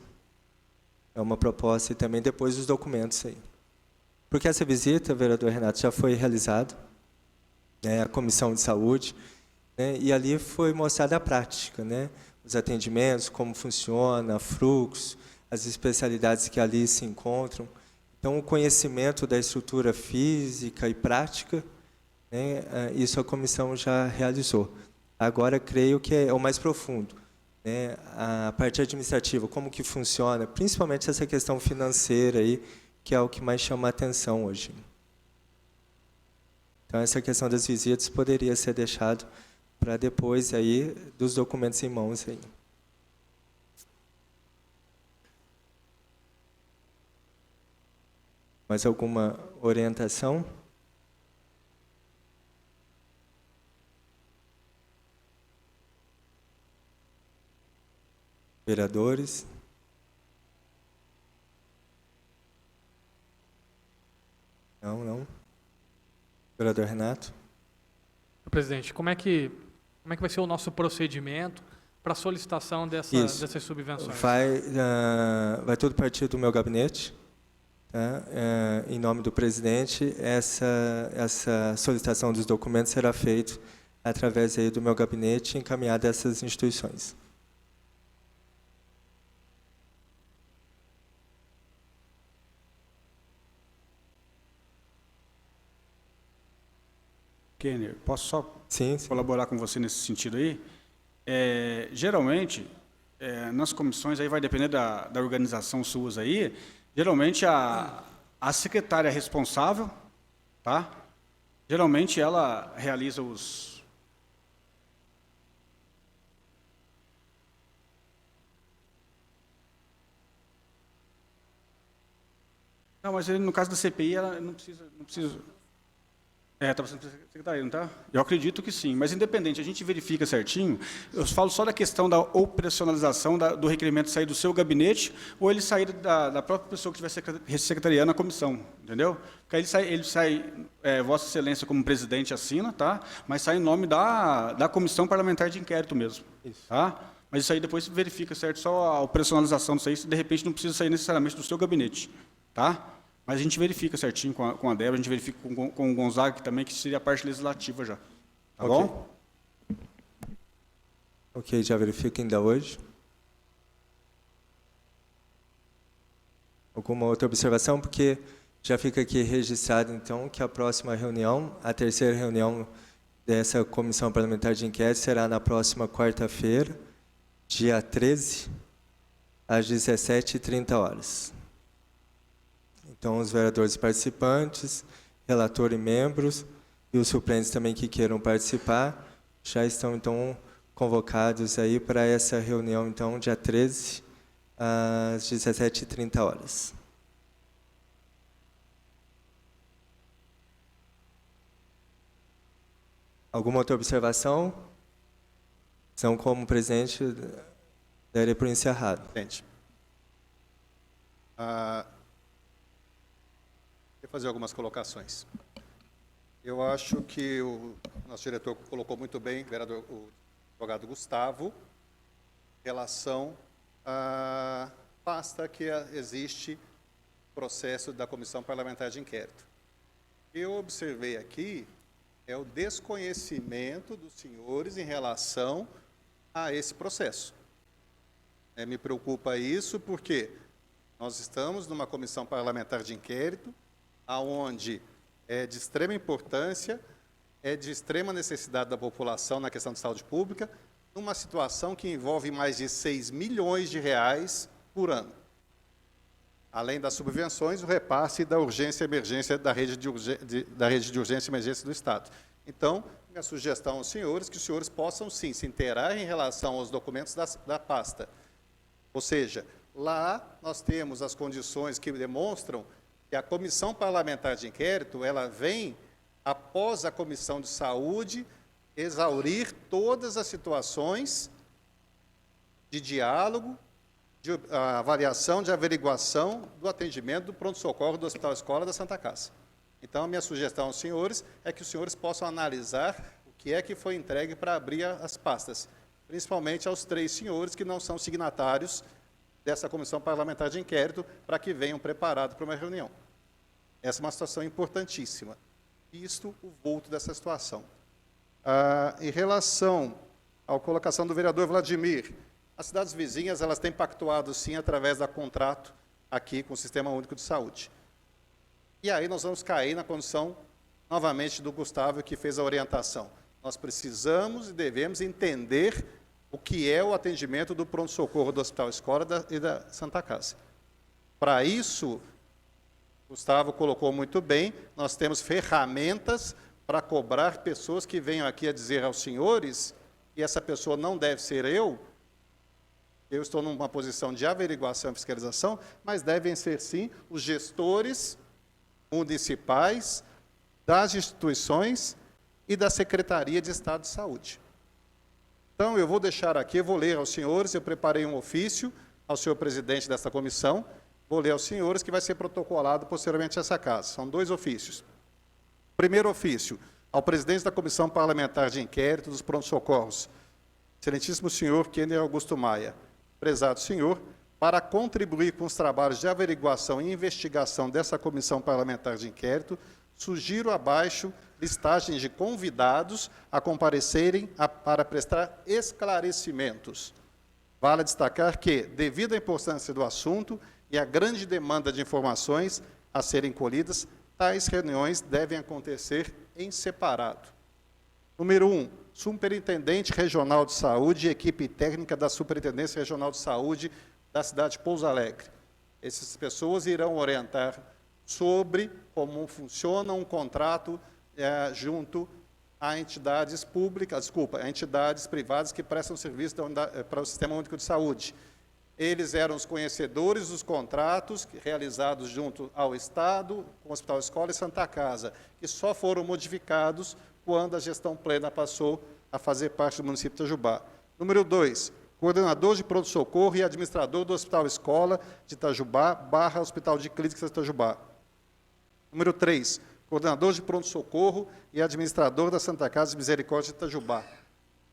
É uma proposta e também depois dos documentos aí. Porque essa visita, vereador Renato, já foi realizada, né, a Comissão de Saúde, né, e ali foi mostrada a prática, né, os atendimentos, como funciona, fluxo, as especialidades que ali se encontram. Então, o conhecimento da estrutura física e prática, né, isso a comissão já realizou. Agora, creio que é o mais profundo, né, a parte administrativa, como que funciona, principalmente essa questão financeira, aí, que é o que mais chama a atenção hoje. Então, essa questão das visitas poderia ser deixado para depois aí, dos documentos em mãos. Aí. Mais alguma orientação? Vereadores? Não. Vereador Renato?
Senhor presidente, como é que vai ser o nosso procedimento para a solicitação dessas subvenções?
Vai tudo partir do meu gabinete. Tá? Em nome do presidente, essa solicitação dos documentos será feita através aí do meu gabinete encaminhada a essas instituições.
Kenner, posso só
Sim.
colaborar com você nesse sentido aí? Geralmente, nas comissões, aí vai depender da organização suas aí, geralmente a secretária responsável, tá? Geralmente ela realiza os... Não, mas no caso da CPI, ela não precisa... Está passando para a secretaria, não está? Eu acredito que sim, mas independente, a gente verifica certinho. Eu falo só da questão da operacionalização do requerimento sair do seu gabinete ou ele sair da própria pessoa que estiver secretariando a comissão, entendeu? Porque aí ele sai Vossa Excelência como presidente assina, tá? Mas sai em nome da Comissão Parlamentar de Inquérito mesmo, tá? Mas isso aí depois verifica certo, só a operacionalização disso aí, de repente não precisa sair necessariamente do seu gabinete, tá? Mas a gente verifica certinho com a Débora, a gente verifica com o Gonzaga que também, que seria a parte legislativa já. Tá bom?
Ok, já verifico ainda hoje. Alguma outra observação? Porque já fica aqui registrado, então, que a próxima reunião, a terceira reunião dessa Comissão Parlamentar de Inquérito será na próxima quarta-feira, dia 13, às 17h30. Então, os vereadores participantes, relator e membros, e os suplentes também que queiram participar, já estão, então, convocados aí para essa reunião, então, dia 13, às 17h30. Alguma outra observação? Então, como presidente, darei por encerrado.
Presidente. Vou fazer algumas colocações. Eu acho que o nosso diretor colocou muito bem, o advogado Gustavo, em relação à pasta que existe no processo da Comissão Parlamentar de Inquérito. Eu observei aqui o desconhecimento dos senhores em relação a esse processo. Me preocupa isso porque nós estamos numa Comissão Parlamentar de Inquérito, aonde é de extrema importância, é de extrema necessidade da população na questão de saúde pública, numa situação que envolve mais de 6 milhões de reais por ano. Além das subvenções, o repasse da urgência e emergência da rede de urgência e emergência do Estado. Então, minha sugestão aos senhores, que os senhores possam, sim, se inteirar em relação aos documentos da pasta. Ou seja, lá nós temos as condições que demonstram que a Comissão Parlamentar de Inquérito, ela vem, após a Comissão de Saúde, exaurir todas as situações de diálogo a avaliação de averiguação do atendimento do pronto-socorro do Hospital Escola da Santa Casa. Então, a minha sugestão aos senhores é que os senhores possam analisar o que é que foi entregue para abrir as pastas, principalmente aos 3 senhores que não são signatários dessa comissão parlamentar de inquérito, para que venham preparados para uma reunião. Essa é uma situação importantíssima, visto o vulto dessa situação. Em relação à colocação do vereador Vladimir, as cidades vizinhas elas têm pactuado, sim, através da contrato aqui com o Sistema Único de Saúde. E aí nós vamos cair na condição, novamente, do Gustavo, que fez a orientação. Nós precisamos e devemos entender o que é o atendimento do pronto-socorro do Hospital Escola e da Santa Casa. Para isso, Gustavo colocou muito bem, nós temos ferramentas para cobrar pessoas que venham aqui a dizer aos senhores, e essa pessoa não deve ser eu estou numa posição de averiguação e fiscalização, mas devem ser, sim, os gestores municipais das instituições e da Secretaria de Estado de Saúde. Então, eu vou deixar aqui, eu vou ler aos senhores, eu preparei um ofício ao senhor presidente desta comissão, vou ler aos senhores, que vai ser protocolado posteriormente a essa casa. São 2 ofícios. Primeiro ofício, ao presidente da Comissão Parlamentar de Inquérito dos Pronto-Socorros, excelentíssimo senhor Kenner Augusto Maia, prezado senhor, para contribuir com os trabalhos de averiguação e investigação dessa Comissão Parlamentar de Inquérito, sugiro abaixo listagens de convidados a comparecerem para prestar esclarecimentos. Vale destacar que, devido à importância do assunto e à grande demanda de informações a serem colhidas, tais reuniões devem acontecer em separado. Número 1, Superintendente Regional de Saúde e equipe técnica da Superintendência Regional de Saúde da cidade de Pouso Alegre. Essas pessoas irão orientar sobre como funciona um contrato junto a entidades públicas, a entidades privadas que prestam serviço para o Sistema Único de Saúde. Eles eram os conhecedores dos contratos realizados junto ao Estado, com o Hospital Escola e Santa Casa, que só foram modificados quando a gestão plena passou a fazer parte do município de Itajubá. Número 2, coordenador de pronto-socorro e administrador do Hospital Escola de Itajubá, / Hospital de Clínicas de Itajubá. Número 3, coordenador de pronto-socorro e administrador da Santa Casa de Misericórdia de Itajubá.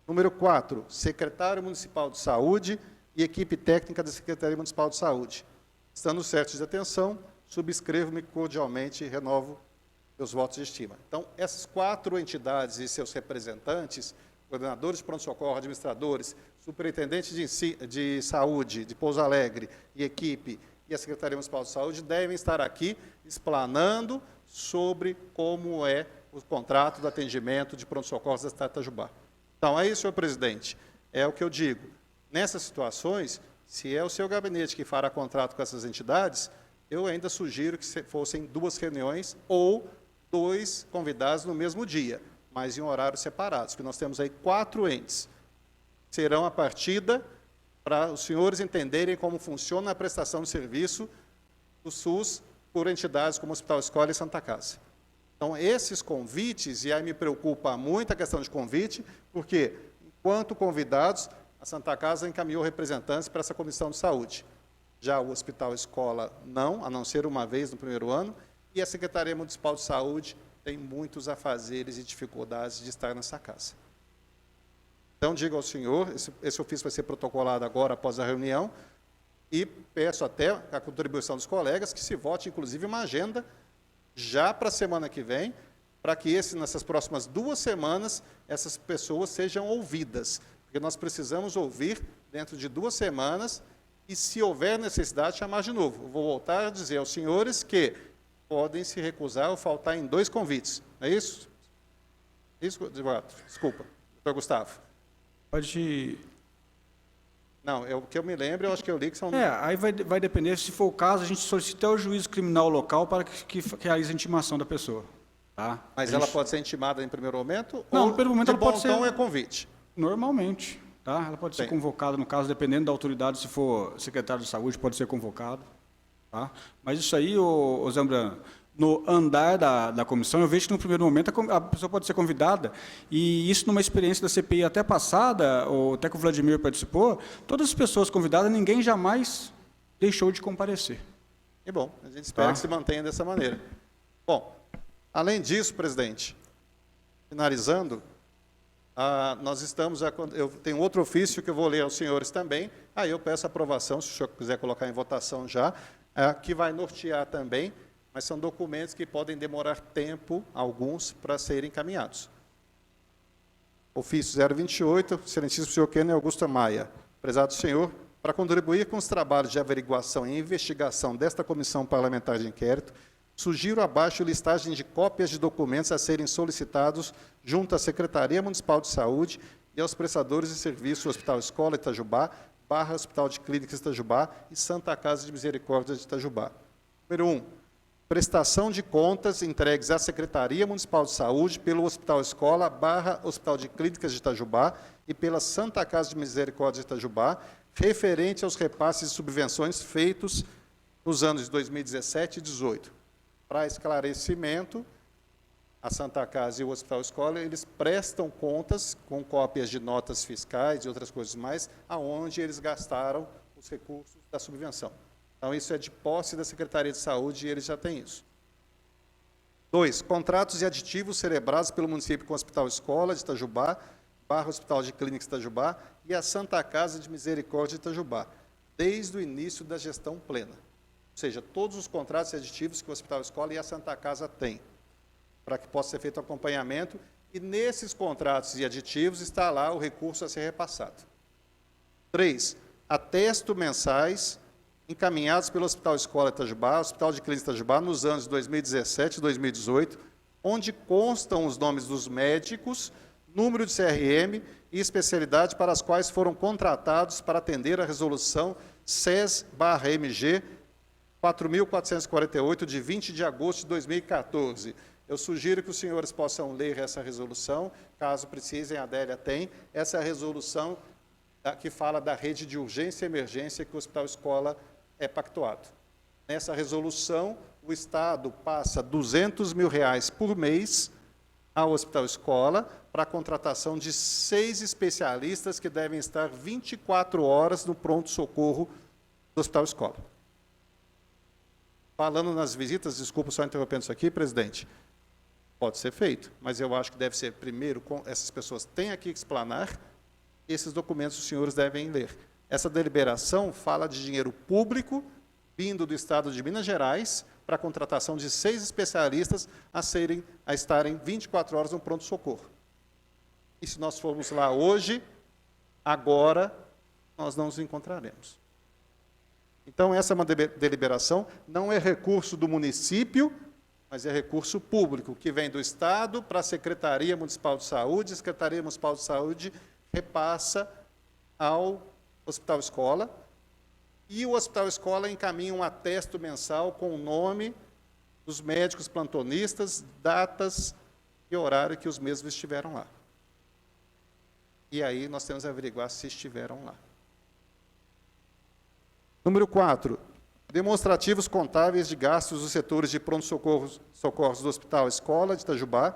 Número 4, secretário municipal de saúde e equipe técnica da Secretaria Municipal de Saúde. Estando certos de atenção, subscrevo-me cordialmente e renovo meus votos de estima. Então, essas 4 entidades e seus representantes, coordenadores de pronto-socorro, administradores, superintendente de saúde de Pouso Alegre e equipe e a Secretaria Municipal de Saúde devem estar aqui explanando sobre como é o contrato do atendimento de pronto-socorros da cidade de Itajubá. Então, é isso, senhor presidente. É o que eu digo. Nessas situações, se é o seu gabinete que fará contrato com essas entidades, eu ainda sugiro que fossem 2 reuniões ou 2 convidados no mesmo dia, mas em horários separados, porque nós temos aí 4 entes. Serão a partida para os senhores entenderem como funciona a prestação de serviço do SUS por entidades como Hospital Escola e Santa Casa. Então, esses convites, e aí me preocupa muito a questão de convite, porque, enquanto convidados, a Santa Casa encaminhou representantes para essa comissão de saúde. Já o Hospital Escola não, a não ser uma vez no primeiro ano, e a Secretaria Municipal de Saúde tem muitos afazeres e dificuldades de estar nessa casa. Então, digo ao senhor, esse ofício vai ser protocolado agora após a reunião, e peço até a contribuição dos colegas que se vote, inclusive, uma agenda já para a semana que vem, para que nessas próximas 2 semanas essas pessoas sejam ouvidas, porque nós precisamos ouvir dentro de 2 semanas e, se houver necessidade, chamar de novo. Eu vou voltar a dizer aos senhores que podem se recusar ou faltar em 2 convites. Não é isso? Isso, advogado? Desculpa, doutor Gustavo.
Pode...
Não, o que eu me lembro, eu acho que eu li que são...
aí vai depender, se for o caso, a gente solicita ao juízo criminal local para que realize a intimação da pessoa. Tá?
Mas ela pode ser intimada em primeiro momento?
Não,
ou
no primeiro momento ela pode ser...
Então é convite?
Normalmente. Tá? Ela pode ser convocada, no caso, dependendo da autoridade, se for secretário de saúde, pode ser convocado. Tá? Mas isso aí, ô Zambrano, no andar da comissão, eu vejo que no primeiro momento a pessoa pode ser convidada, e isso numa experiência da CPI até passada, ou até que o Vladimir participou, todas as pessoas convidadas, ninguém jamais deixou de comparecer.
E bom, a gente espera que se mantenha dessa maneira. Bom, além disso, presidente, finalizando, nós estamos, eu tenho outro ofício que eu vou ler aos senhores também, aí eu peço aprovação, se o senhor quiser colocar em votação já, que vai nortear também, mas são documentos que podem demorar tempo, alguns, para serem encaminhados. Ofício 028, excelentíssimo senhor Kênia Augusto Maia. Prezado senhor, para contribuir com os trabalhos de averiguação e investigação desta comissão parlamentar de inquérito, sugiro abaixo listagem de cópias de documentos a serem solicitados junto à Secretaria Municipal de Saúde e aos prestadores de serviço Hospital Escola Itajubá, Hospital de Clínicas Itajubá e Santa Casa de Misericórdia de Itajubá. Número 1. Prestação de contas entregues à Secretaria Municipal de Saúde pelo Hospital Escola Hospital de Clínicas de Itajubá e pela Santa Casa de Misericórdia de Itajubá, referente aos repasses de subvenções feitos nos anos de 2017 e 2018. Para esclarecimento, a Santa Casa e o Hospital Escola, eles prestam contas com cópias de notas fiscais e outras coisas mais, aonde eles gastaram os recursos da subvenção. Então, isso é de posse da Secretaria de Saúde e eles já têm isso. 2. Contratos e aditivos celebrados pelo município com o Hospital Escola de Itajubá, Hospital de Clínicas de Itajubá e a Santa Casa de Misericórdia de Itajubá, desde o início da gestão plena. Ou seja, todos os contratos e aditivos que o Hospital Escola e a Santa Casa têm, para que possa ser feito o acompanhamento, e nesses contratos e aditivos está lá o recurso a ser repassado. 3. Atestos mensais encaminhados pelo Hospital Escola Itajubá, Hospital de Clínicas Itajubá, nos anos 2017 e 2018, onde constam os nomes dos médicos, número de CRM e especialidade para as quais foram contratados para atender a resolução SES/MG 4.448, de 20 de agosto de 2014. Eu sugiro que os senhores possam ler essa resolução, caso precisem, a Adélia tem. Essa é a resolução que fala da rede de urgência e emergência que o Hospital Escola é pactuado. Nessa resolução, o Estado passa R$200 mil por mês ao Hospital Escola para a contratação de 6 especialistas que devem estar 24 horas no pronto-socorro do Hospital Escola. Falando nas visitas, desculpa só interrompendo isso aqui, presidente, pode ser feito, mas eu acho que deve ser primeiro, essas pessoas têm aqui que explanar, esses documentos os senhores devem ler. Essa deliberação fala de dinheiro público vindo do Estado de Minas Gerais para a contratação de 6 especialistas a estarem 24 horas no pronto-socorro. E se nós formos lá hoje, agora, nós não nos encontraremos. Então, essa é uma deliberação, não é recurso do município, mas é recurso público, que vem do Estado para a Secretaria Municipal de Saúde, a Secretaria Municipal de Saúde repassa ao Hospital Escola, e o Hospital Escola encaminha um atesto mensal com o nome dos médicos plantonistas, datas e horário que os mesmos estiveram lá. E aí nós temos que averiguar se estiveram lá. Número 4. Demonstrativos contábeis de gastos dos setores de pronto-socorros do Hospital Escola de Itajubá,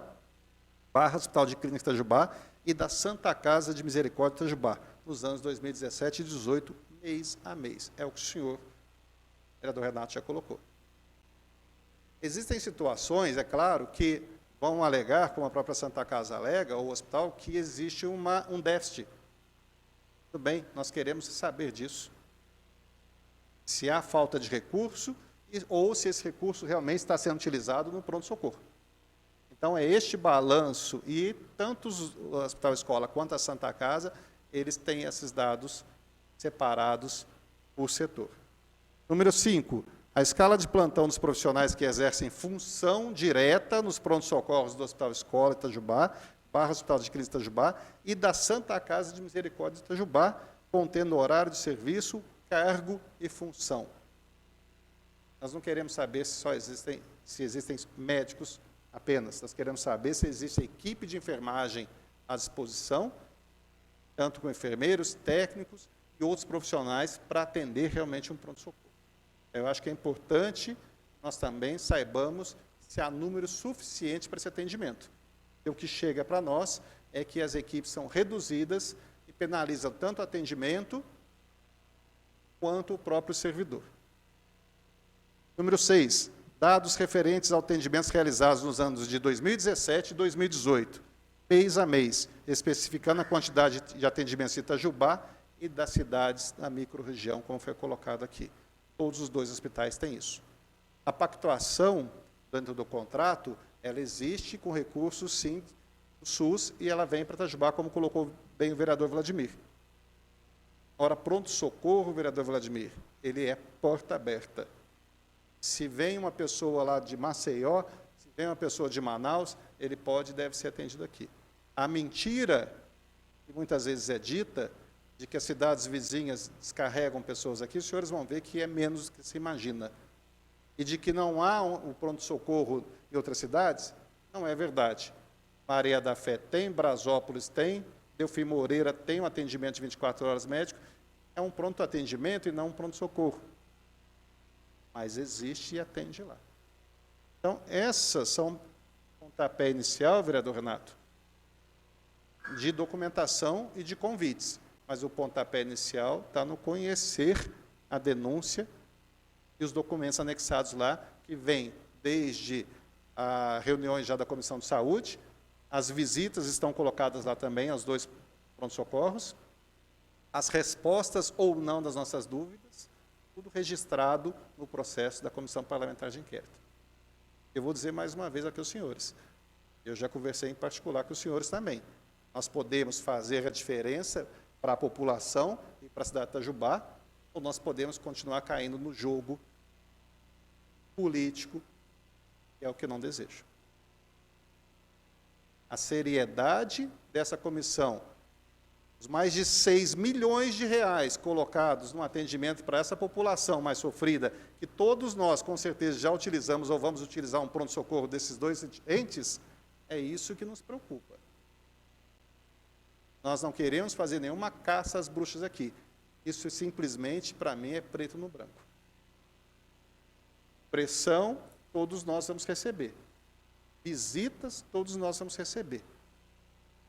Hospital de Clínicas de Itajubá e da Santa Casa de Misericórdia de Itajubá, nos anos 2017 e 2018, mês a mês. É o que o senhor, vereador Renato, já colocou. Existem situações, é claro, que vão alegar, como a própria Santa Casa alega, ou o hospital, que existe um déficit. Tudo bem, nós queremos saber disso. Se há falta de recurso, ou se esse recurso realmente está sendo utilizado no pronto-socorro. Então, é este balanço, e tanto o Hospital Escola quanto a Santa Casa, eles têm esses dados separados por setor. Número 5. A escala de plantão dos profissionais que exercem função direta nos pronto-socorros do Hospital Escola Itajubá, Hospital de Clínicas Itajubá, e da Santa Casa de Misericórdia de Itajubá, contendo horário de serviço, cargo e função. Nós não queremos saber se existem médicos apenas, nós queremos saber se existe equipe de enfermagem à disposição, tanto com enfermeiros, técnicos e outros profissionais para atender realmente um pronto-socorro. Eu acho que é importante nós também saibamos se há número suficiente para esse atendimento. E o que chega para nós é que as equipes são reduzidas e penalizam tanto o atendimento quanto o próprio servidor. Número 6, dados referentes aos atendimentos realizados nos anos de 2017 e 2018, mês a mês, especificando a quantidade de atendimentos de Itajubá e das cidades da microrregião, como foi colocado aqui. Todos os 2 hospitais têm isso. A pactuação, dentro do contrato, ela existe com recursos, sim, do SUS, e ela vem para Itajubá, como colocou bem o vereador Vladimir. Ora, pronto-socorro, vereador Vladimir, ele é porta aberta. Se vem uma pessoa lá de Maceió, se vem uma pessoa de Manaus, ele pode e deve ser atendido aqui. A mentira, que muitas vezes é dita, de que as cidades vizinhas descarregam pessoas aqui, os senhores vão ver que é menos do que se imagina. E de que não há o pronto-socorro em outras cidades, não é verdade. Maria da Fé tem, Brasópolis tem, Delfim Moreira tem um atendimento de 24 horas médico, é um pronto atendimento e não um pronto-socorro. Mas existe e atende lá. Então, essas são pontapé inicial, vereador Renato, de documentação e de convites. Mas o pontapé inicial está no conhecer a denúncia e os documentos anexados lá, que vêm desde as reuniões já da Comissão de Saúde, as visitas estão colocadas lá também, aos 2 pronto-socorros, as respostas ou não das nossas dúvidas, tudo registrado no processo da Comissão Parlamentar de Inquérito. Eu vou dizer mais uma vez aqui aos senhores, eu já conversei em particular com os senhores também, nós podemos fazer a diferença para a população e para a cidade de Itajubá, ou nós podemos continuar caindo no jogo político, que é o que eu não desejo. A seriedade dessa comissão, os mais de 6 milhões de reais colocados no atendimento para essa população mais sofrida, que todos nós, com certeza, já utilizamos ou vamos utilizar um pronto-socorro desses 2 entes, é isso que nos preocupa. Nós não queremos fazer nenhuma caça às bruxas aqui. Isso simplesmente, para mim, é preto no branco. Pressão, todos nós vamos receber. Visitas, todos nós vamos receber.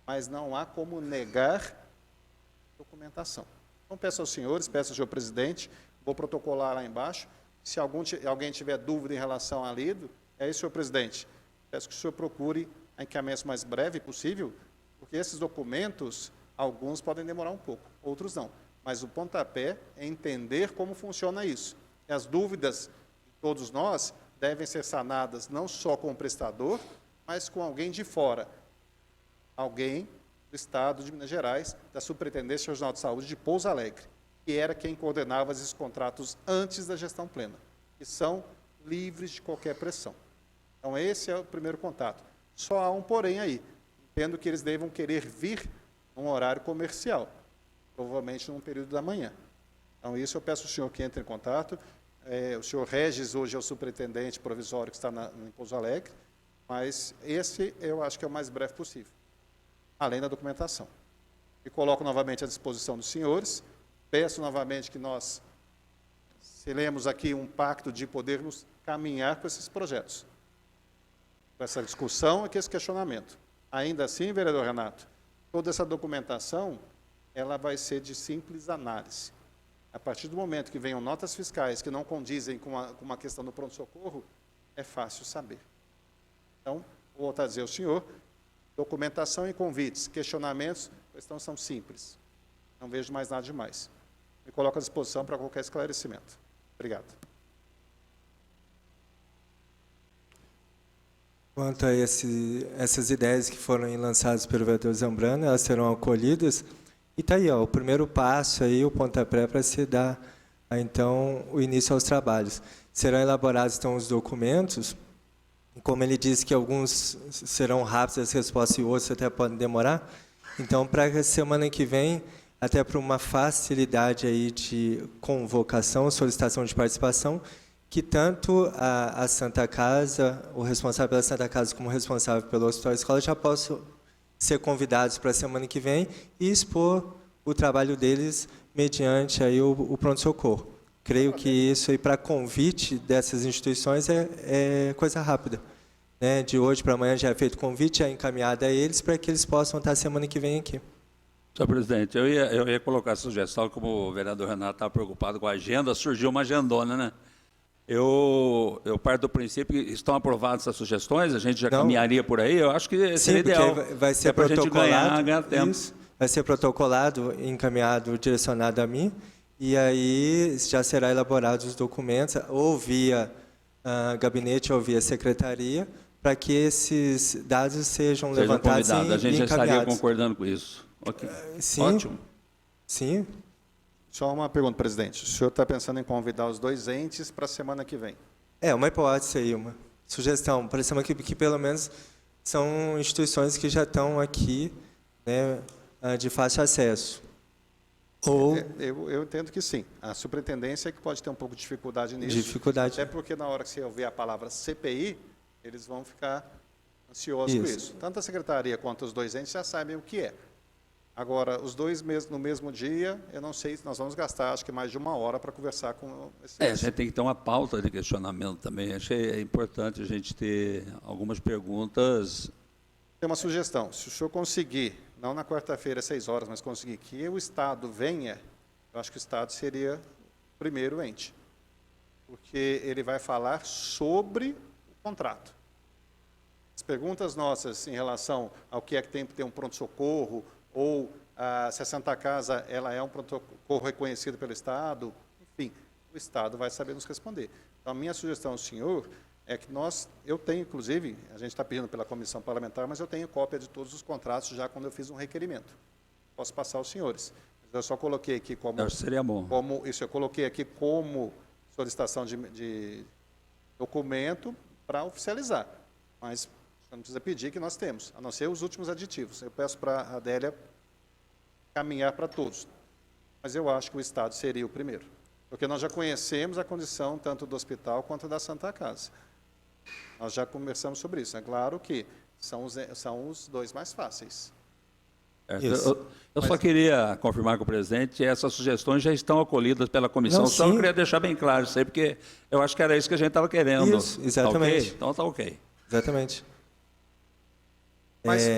Mas não há como negar documentação. Então, peço aos senhores, peço ao senhor presidente, vou protocolar lá embaixo. Se alguém tiver dúvida em relação a lido, é isso, senhor presidente. Peço que o senhor procure a encaminhamento mais breve possível, porque esses documentos, alguns podem demorar um pouco, outros não. Mas o pontapé é entender como funciona isso. E as dúvidas de todos nós devem ser sanadas não só com o prestador, mas com alguém de fora. Alguém do Estado de Minas Gerais, da Superintendência Regional de Saúde de Pouso Alegre, que era quem coordenava esses contratos antes da gestão plena, que são livres de qualquer pressão. Então, esse é o primeiro contato. Só há um porém aí. Entendo que eles devam querer vir num horário comercial, provavelmente num período da manhã. Então, isso eu peço ao senhor que entre em contato. O senhor Regis hoje é o superintendente provisório que está em Pouso Alegre, mas esse eu acho que é o mais breve possível, além da documentação. E coloco novamente à disposição dos senhores, peço novamente que nós selemos aqui um pacto de podermos caminhar com esses projetos, com essa discussão e com esse questionamento. Ainda assim, vereador Renato, toda essa documentação, ela vai ser de simples análise. A partir do momento que venham notas fiscais que não condizem com uma questão do pronto-socorro, é fácil saber. Então, vou voltar a dizer ao senhor, documentação e convites, questionamentos, a questão são simples. Não vejo mais nada demais. Me coloco à disposição para qualquer esclarecimento. Obrigado.
Quanto a essas ideias que foram lançadas pelo vereador Zambrano, elas serão acolhidas. E está aí, o primeiro passo, aí, o pontapé para se dar, então, o início aos trabalhos. Serão elaborados, então, os documentos. Como ele disse que alguns serão rápidos as respostas e outros até podem demorar. Então, para a semana que vem, até para uma facilidade aí de convocação, solicitação de participação, que tanto a Santa Casa, o responsável pela Santa Casa como o responsável pelo Hospital Escola já possam ser convidados para a semana que vem e expor o trabalho deles mediante aí o pronto-socorro. Creio que isso aí para convite dessas instituições é coisa rápida. né, de hoje para amanhã já é feito convite, já é encaminhado a eles para que eles possam estar semana que vem aqui.
Senhor presidente, eu ia colocar a sugestão, como o vereador Renato estava preocupado com a agenda, surgiu uma agendona, né? Eu parto do princípio que estão aprovadas essas sugestões, a gente já
Não.
caminharia por aí, eu acho que seria
Sim, porque
ideal.
vai ser
para a gente ganhar tempo.
isso, vai ser protocolado, encaminhado, direcionado a mim, e aí já será elaborados os documentos, ou via gabinete ou via secretaria, para que esses dados sejam levantados
convidados. A gente
e
já estaria
encaminhados.
concordando com isso. Ok.
Sim,
Ótimo.
sim.
Só uma pergunta, presidente. O senhor está pensando em convidar os dois entes para a semana que vem?
É, uma hipótese aí, uma sugestão. Para semana que pelo menos são instituições que já estão aqui, né, de fácil acesso. Ou
Eu entendo que sim. A superintendência é que pode ter um pouco de dificuldade nisso.
dificuldade.
Até porque na hora que você ouvir a palavra CPI, eles vão ficar ansiosos com
Isso.
isso. Tanto a secretaria quanto os dois entes já sabem o que é. Agora, os dois no mesmo dia, eu não sei se nós vamos gastar, acho que mais de 1 hora para conversar com esses.
A gente tem que ter uma pauta de questionamento também. Achei importante a gente ter algumas perguntas.
Tem uma sugestão. Se o senhor conseguir, não na quarta-feira, às 6 horas, mas conseguir que o Estado venha, eu acho que o Estado seria o primeiro ente. Porque ele vai falar sobre o contrato. As perguntas nossas em relação ao que é que tem que ter um pronto-socorro, ou se a Santa Casa ela é um pronto-socorro reconhecido pelo Estado, enfim, o Estado vai saber nos responder. Então, a minha sugestão ao senhor é que eu tenho, inclusive, a gente está pedindo pela comissão parlamentar, mas eu tenho cópia de todos os contratos já quando eu fiz um requerimento. Posso passar aos senhores. Eu só coloquei aqui como...
Eu acho que seria bom.
Eu coloquei aqui como solicitação de documento para oficializar. Mas não precisa pedir, que nós temos, a não ser os últimos aditivos. Eu peço para a Adélia caminhar para todos. Mas eu acho que o Estado seria o primeiro. Porque nós já conhecemos a condição tanto do hospital quanto da Santa Casa. Nós já conversamos sobre isso. É claro que são os dois mais fáceis.
Eu só queria confirmar com o presidente que essas sugestões já estão acolhidas pela comissão.
Não,
Só
sim.
eu queria deixar bem claro isso aí, porque eu acho que era isso que a gente estava querendo.
Isso, exatamente.
Tá ok? Então está ok.
Exatamente.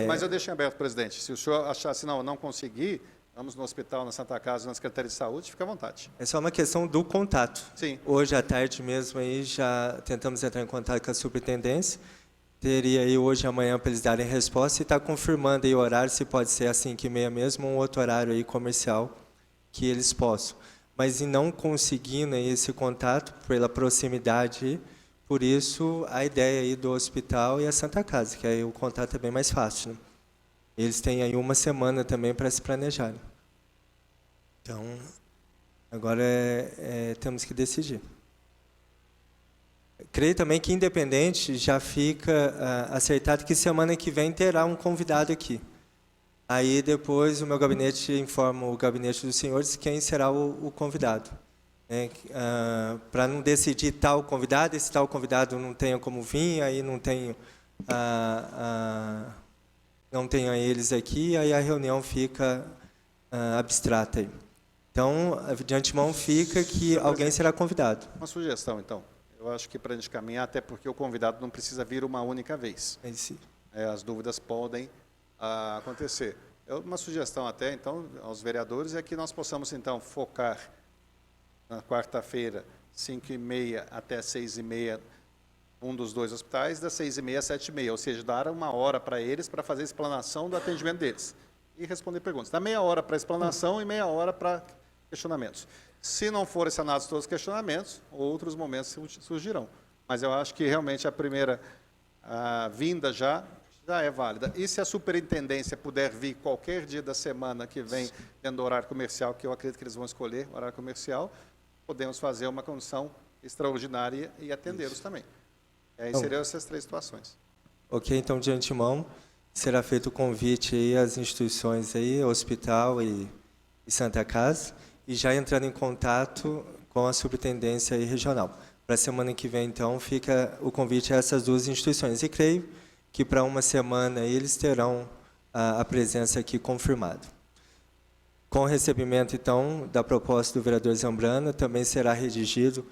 Mas eu deixo em aberto, presidente. Se o senhor achar assim, não conseguir, vamos no hospital, na Santa Casa, na Secretaria de Saúde, fica à vontade.
É só uma questão do contato.
Sim.
Hoje à tarde mesmo aí já tentamos entrar em contato com a superintendência. Teria aí hoje e amanhã para eles darem resposta e está confirmando aí o horário, se pode ser às 5h30 mesmo, ou um outro horário aí comercial que eles possam. Mas em não conseguindo aí esse contato pela proximidade aí, por isso, a ideia aí do hospital e a Santa Casa, que aí o contato é bem mais fácil, né? Eles têm aí 1 semana também para se planejarem. Então, agora temos que decidir. Creio também que, independente, já fica acertado que semana que vem terá um convidado aqui. Aí, depois, o meu gabinete informa o gabinete dos senhores quem será o convidado. Para não decidir tal convidado, esse tal convidado não tenha como vir, aí não tenho eles aqui, aí a reunião fica abstrata aí. Então, de antemão fica que alguém será convidado.
Uma sugestão, então. Eu acho que para a gente caminhar, até porque o convidado não precisa vir uma única vez. As dúvidas podem acontecer. Uma sugestão até, então, aos vereadores é que nós possamos, então, focar na quarta-feira, 5h30 até 6h30, um dos dois hospitais, das 6h30 às 7h30, ou seja, dar 1 hora para eles para fazer a explanação do atendimento deles e responder perguntas. Dá meia hora para explanação e meia hora para questionamentos. Se não forem sanados todos os questionamentos, outros momentos surgirão. Mas eu acho que realmente a primeira vinda já é válida. E se a superintendência puder vir qualquer dia da semana que vem, dentro do horário comercial, que eu acredito que eles vão escolher, horário comercial, podemos fazer uma condição extraordinária e atendê-los também. Aí seriam essas 3 situações.
Ok, então, de antemão, será feito o convite aí às instituições aí, hospital e Santa Casa, e já entrando em contato com a superintendência aí regional. Para a semana que vem, então, fica o convite a essas 2 instituições. E creio que para 1 semana aí, eles terão a presença aqui confirmada. Com o recebimento, então, da proposta do vereador Zambrano, também será redigido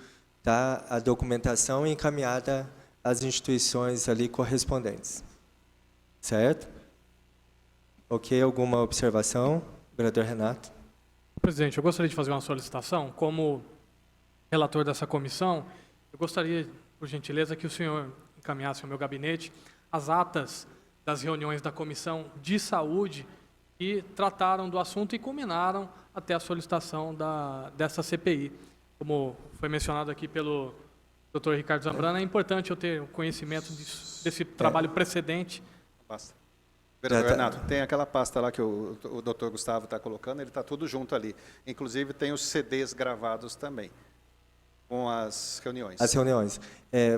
a documentação e encaminhada às instituições ali correspondentes. Certo? Ok, alguma observação? Vereador Renato.
Presidente, eu gostaria de fazer uma solicitação. Como relator dessa comissão, eu gostaria, por gentileza, que o senhor encaminhasse ao meu gabinete as atas das reuniões da Comissão de Saúde que trataram do assunto e culminaram até a solicitação dessa CPI. Como foi mencionado aqui pelo Dr. Ricardo Zambrana, é importante eu ter conhecimento desse trabalho precedente.
Pasta. Vereador
Já tá.
Renato, tem aquela pasta lá que o doutor Gustavo está colocando, ele está tudo junto ali. Inclusive tem os CDs gravados também, com as reuniões.
As reuniões.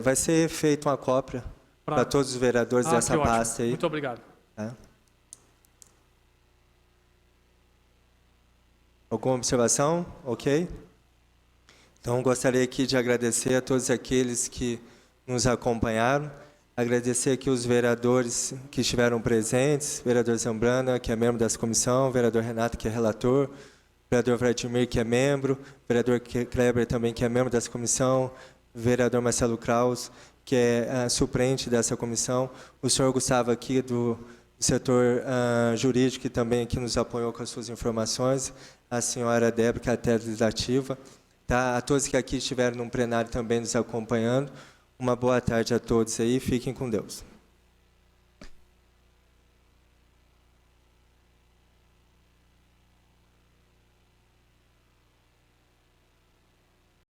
Vai ser feita uma cópia para todos os vereadores dessa
que ótimo.
pasta aí.
Muito obrigado.
Tá? Alguma observação? Ok? Então, gostaria aqui de agradecer a todos aqueles que nos acompanharam, agradecer aqui os vereadores que estiveram presentes, vereador Zambrana, que é membro dessa comissão, vereador Renato, que é relator, vereador Vladimir, que é membro, vereador Kleber também, que é membro dessa comissão, vereador Marcelo Kraus, que é suplente dessa comissão, o senhor Gustavo aqui do setor jurídico, que também aqui nos apoiou com as suas informações, a senhora Débora, que é a legislativa, tá? A todos que aqui estiveram no plenário também nos acompanhando, uma boa tarde a todos aí, fiquem com Deus.